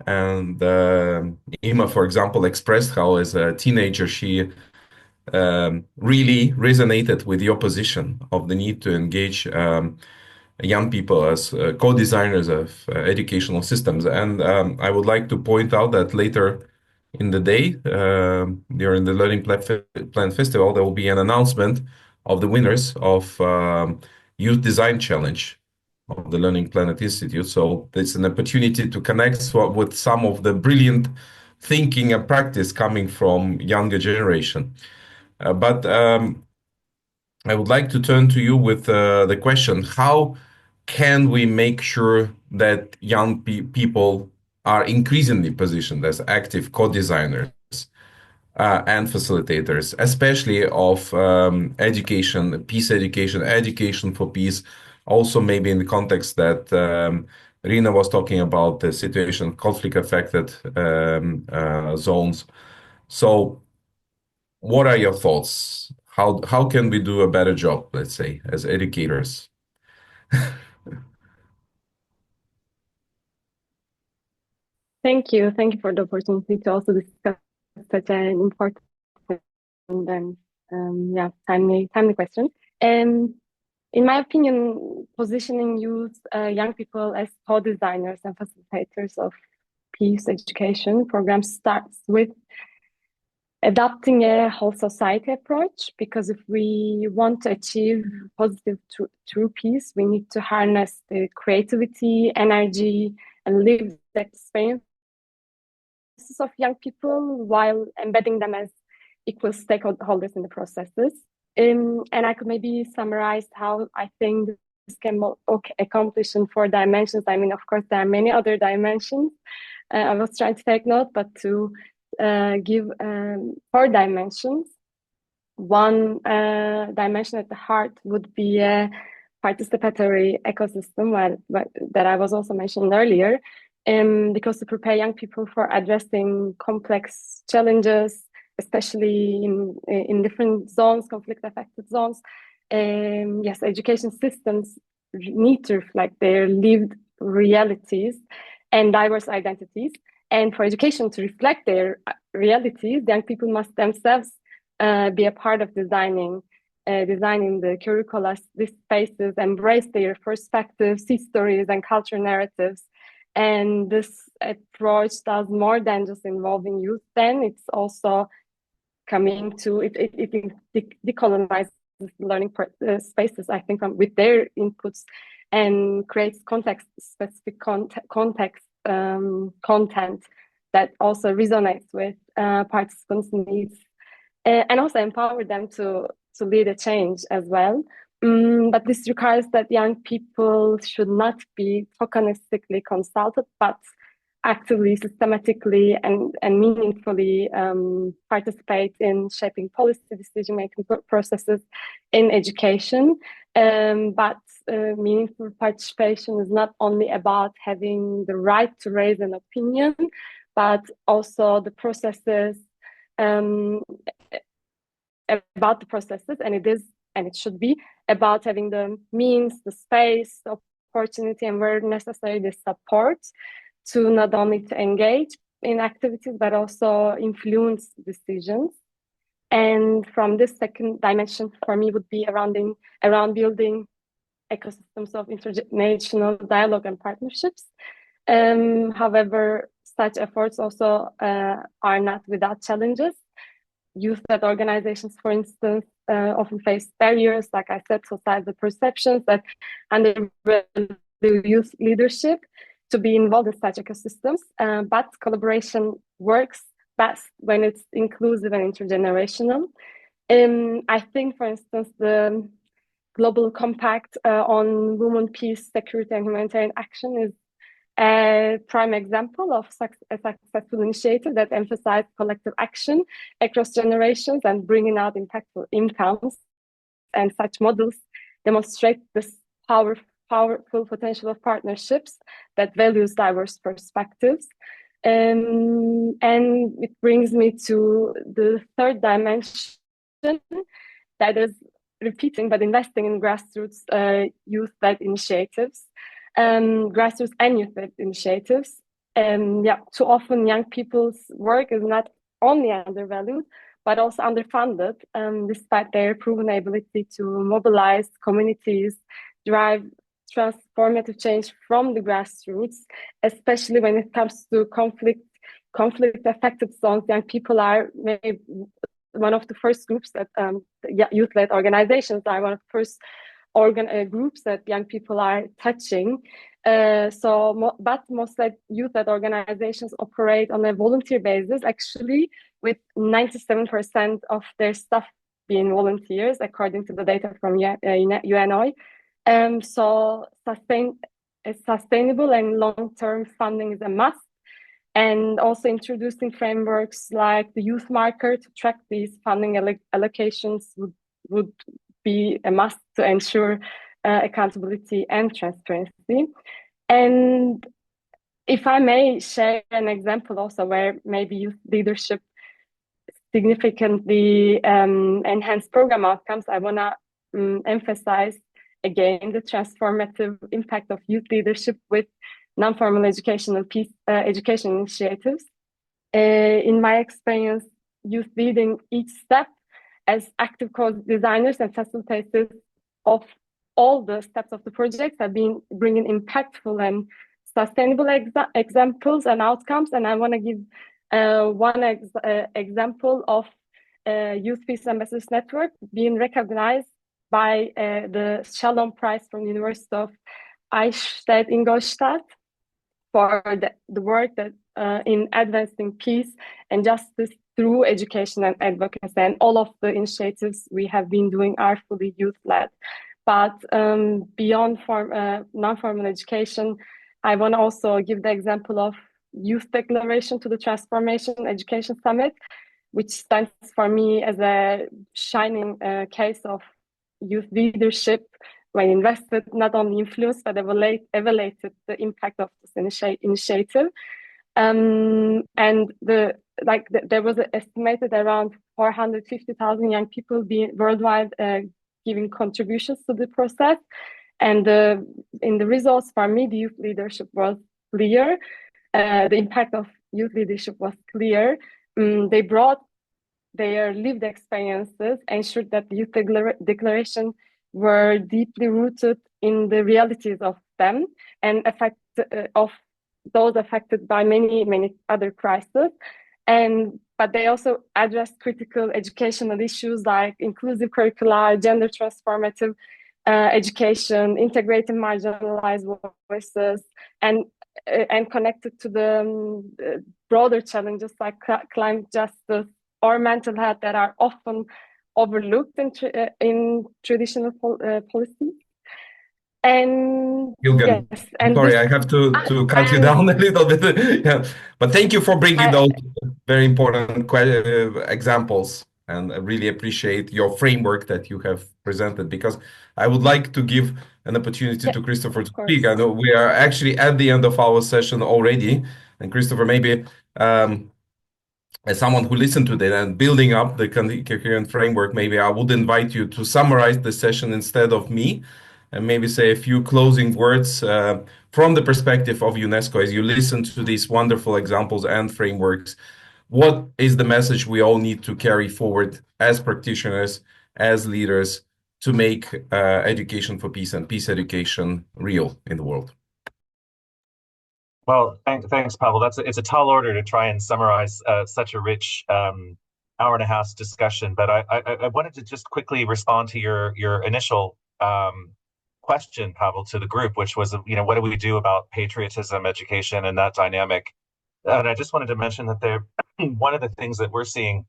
And Ima, for example, expressed how as a teenager she really resonated with your position of the need to engage young people as co-designers of educational systems. And I would like to point out that later in the day, during the Plan Festival, there will be an announcement of the winners of Youth Design Challenge of the Learning Planet Institute. So it's an opportunity to connect with some of the brilliant thinking and practice coming from younger generation. But I would like to turn to you with the question, how can we make sure that young people are increasingly positioned as active co-designers and facilitators, especially of education, peace education, education for peace, also maybe in the context that Rina was talking about the situation, conflict affected zones. So what are your thoughts? How can we do a better job, let's say, as educators? Thank you. Thank you for the opportunity to also discuss such an important and timely question. In my opinion, positioning youth, young people as co-designers and facilitators of peace education programs starts with adopting a whole society approach, because if we want to achieve positive true peace, we need to harness the creativity, energy, and lived experience of young people while embedding them as equal stakeholders in the processes. And I could maybe summarize how I think this can accomplish in 4 dimensions. I mean, of course, there are many other dimensions. I was trying to take note, but to give 4 dimensions. One dimension at the heart would be a participatory ecosystem that I was also mentioning earlier, because to prepare young people for addressing complex challenges, especially in different zones, conflict-affected zones, yes, education systems need to reflect their lived realities and diverse identities. And for education to reflect their realities, young people must themselves be a part of designing the curricula, these spaces, embrace their perspectives, histories, and cultural narratives. And this approach does more than just involving youth. Then it's also coming to it decolonizes learning spaces, I think, with their inputs, and creates context-specific content that also resonates with participants' needs, and also empower them to lead a change as well. But this requires that young people should not be tokenistically consulted, but actively, systematically, and meaningfully participate in shaping policy decision-making processes in education. But meaningful participation is not only about having the right to raise an opinion, but also the processes, about the processes, and it should be about having the means, the space, the opportunity, and where necessary, the support to not only to engage, in activities, but also influence decisions. And from this second dimension for me would be around building ecosystems of international dialogue and partnerships. However, such efforts also are not without challenges. Youth-led organizations, for instance, often face barriers, like I said, societal perceptions that undervalue youth leadership to be involved in such ecosystems. But collaboration works best when it's inclusive and intergenerational. I think, for instance, the Global Compact on Women, Peace, Security, and Humanitarian Action is a prime example of a successful initiative that emphasized collective action across generations and bringing out impactful outcomes. And such models demonstrate this powerful potential of partnerships that values diverse perspectives. And it brings me to the third dimension, that is repeating but investing in grassroots youth-led initiatives. Grassroots and youth-led initiatives. Too often young people's work is not only undervalued, but also underfunded, despite their proven ability to mobilize communities, drive transformative change from the grassroots, especially when it comes to conflict-affected zones. Young people are maybe one of the first groups that youth-led organizations are one of the first groups that young people are touching. But most youth-led organizations operate on a volunteer basis, actually, with 97% of their staff being volunteers, according to the data from UNO. So sustainable and long-term funding is a must. And also introducing frameworks like the youth marker to track these funding allocations would be a must to ensure accountability and transparency. And if I may share an example also where maybe youth leadership significantly enhanced program outcomes, I want to emphasize again the transformative impact of youth leadership with non-formal education and peace education initiatives. In my experience, youth leading each step as active co-designers and facilitators of all the steps of the project have been bringing impactful and sustainable examples and outcomes. And I want to give one example of Youth Peace Ambassadors Network being recognized by the Shalom Prize from the University of Eichstätt-Ingolstadt for the work that in advancing peace and justice through education and advocacy. And all of the initiatives we have been doing are fully youth-led. But beyond non-formal education, I want to also give the example of Youth Declaration to the Transformation Education Summit, which stands for me as a shining case of youth leadership when invested, not only influenced, but evaluated the impact of this initiative. And there was estimated around 450,000 young people worldwide giving contributions to the process. And in the results for me, the youth leadership was clear. The impact of youth leadership was clear. They brought their lived experiences, ensured that the youth declaration were deeply rooted in the realities of them and of those affected by many other crises. But they also addressed critical educational issues like inclusive curricula, gender transformative education, integrating marginalized voices, and connected to the broader challenges like climate justice or mental health that are often overlooked in traditional policies. And Gilgan, yes, I'm and sorry, this, I have to cut you down a little bit. Yeah. But thank you for bringing those very important examples. And I really appreciate your framework that you have presented, because I would like to give an opportunity to Christopher to speak. I know we are actually at the end of our session already. And Christopher, maybe as someone who listened to that and building up the coherent framework, maybe I would invite you to summarize the session instead of me, and maybe say a few closing words from the perspective of UNESCO, as you listen to these wonderful examples and frameworks, what is the message we all need to carry forward as practitioners, as leaders, to make education for peace and peace education real in the world? Well, thanks, Pavel. It's a tall order to try and summarize such a rich hour and a half discussion. But I wanted to just quickly respond to your initial question, Pavel, to the group, which was, what do we do about patriotism, education, and that dynamic? And I just wanted to mention that one of the things that we're seeing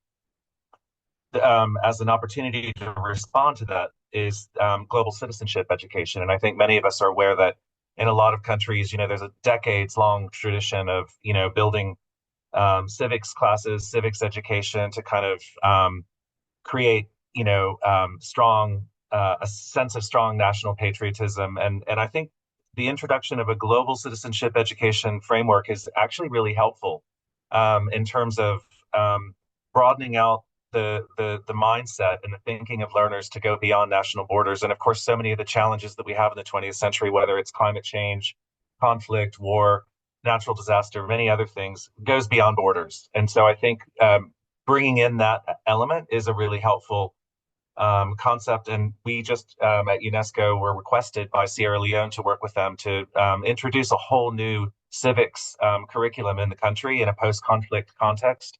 as an opportunity to respond to that is global citizenship education. And I think many of us are aware that in a lot of countries, there's a decades-long tradition of, building civics classes, civics education to kind of create, strong a sense of strong national patriotism. And I think the introduction of a global citizenship education framework is actually really helpful in terms of broadening out the mindset and the thinking of learners to go beyond national borders. And of course, so many of the challenges that we have in the 20th century, whether it's climate change, conflict, war, natural disaster, many other things, goes beyond borders. And so I think bringing in that element is a really helpful concept. And we just at UNESCO were requested by Sierra Leone to work with them to introduce a whole new civics curriculum in the country in a post-conflict context.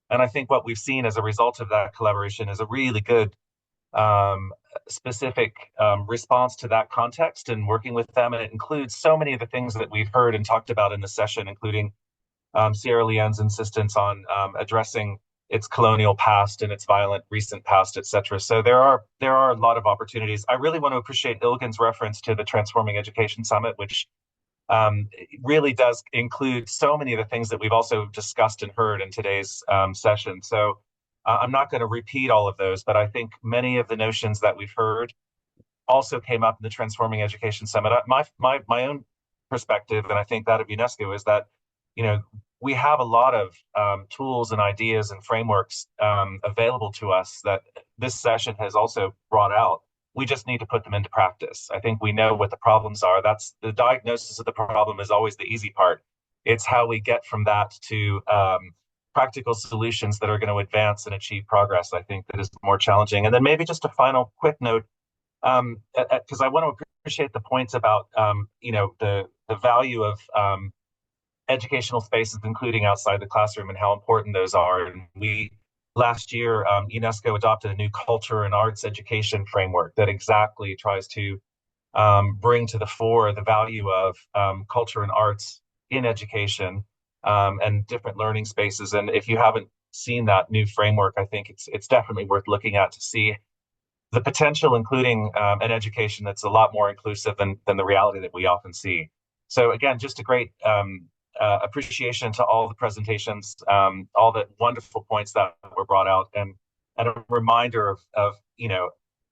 And I think what we've seen as a result of that collaboration is a really good specific response to that context and working with them. And it includes so many of the things that we've heard and talked about in the session, including Sierra Leone's insistence on addressing its colonial past and its violent recent past, et cetera. So there are a lot of opportunities. I really want to appreciate Ilgen's reference to the Transforming Education Summit, which really does include so many of the things that we've also discussed and heard in today's session. So I'm not going to repeat all of those, but I think many of the notions that we've heard also came up in the Transforming Education Summit. My own perspective, and I think that of UNESCO, is that we have a lot of tools and ideas and frameworks available to us that this session has also brought out. We just need to put them into practice. I think we know what the problems are. That's the diagnosis of the problem is always the easy part. It's how we get from that to practical solutions that are going to advance and achieve progress, I think, that is more challenging. And then maybe just a final quick note, because I want to appreciate the points about the value of educational spaces, including outside the classroom, and how important those are. And last year, UNESCO adopted a new culture and arts education framework that exactly tries to bring to the fore the value of culture and arts in education and different learning spaces. And if you haven't seen that new framework, I think it's definitely worth looking at to see the potential, including an education that's a lot more inclusive than the reality that we often see. So again, just a great appreciation to all the presentations, all the wonderful points that were brought out, and a reminder of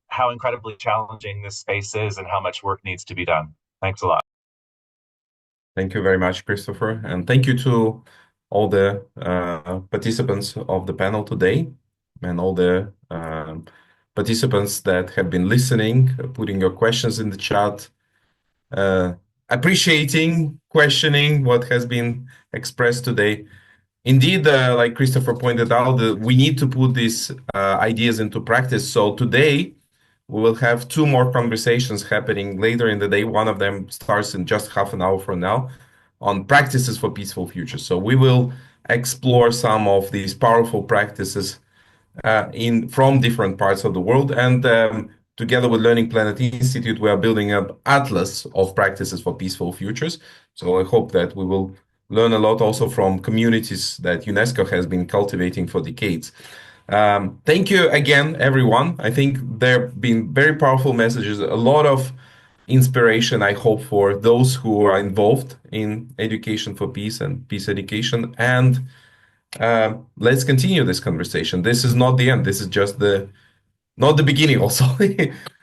how incredibly challenging this space is and how much work needs to be done. Thanks a lot. Thank you very much, Christopher, and thank you to all the participants of the panel today and all the participants that have been listening, putting your questions in the chat, appreciating, questioning what has been expressed today. Indeed, like Christopher pointed out, we need to put these ideas into practice. So today, we will have two more conversations happening later in the day. One of them starts in just half an hour from now on practices for peaceful futures. So we will explore some of these powerful practices from different parts of the world. And together with Learning Planet Institute, we are building an atlas of practices for peaceful futures. So I hope that we will learn a lot also from communities that UNESCO has been cultivating for decades. Thank you again, everyone. I think there have been very powerful messages, a lot of inspiration, I hope, for those who are involved in education for peace and peace education. And let's continue this conversation. This is not the end. This is just not the beginning also.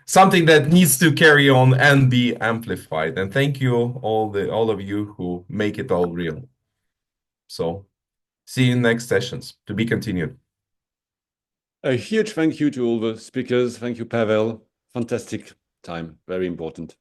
Something that needs to carry on and be amplified. And thank you all of you who make it all real. So see you in next sessions. To be continued. A huge thank you to all the speakers. Thank you, Pavel. Fantastic time. Very important.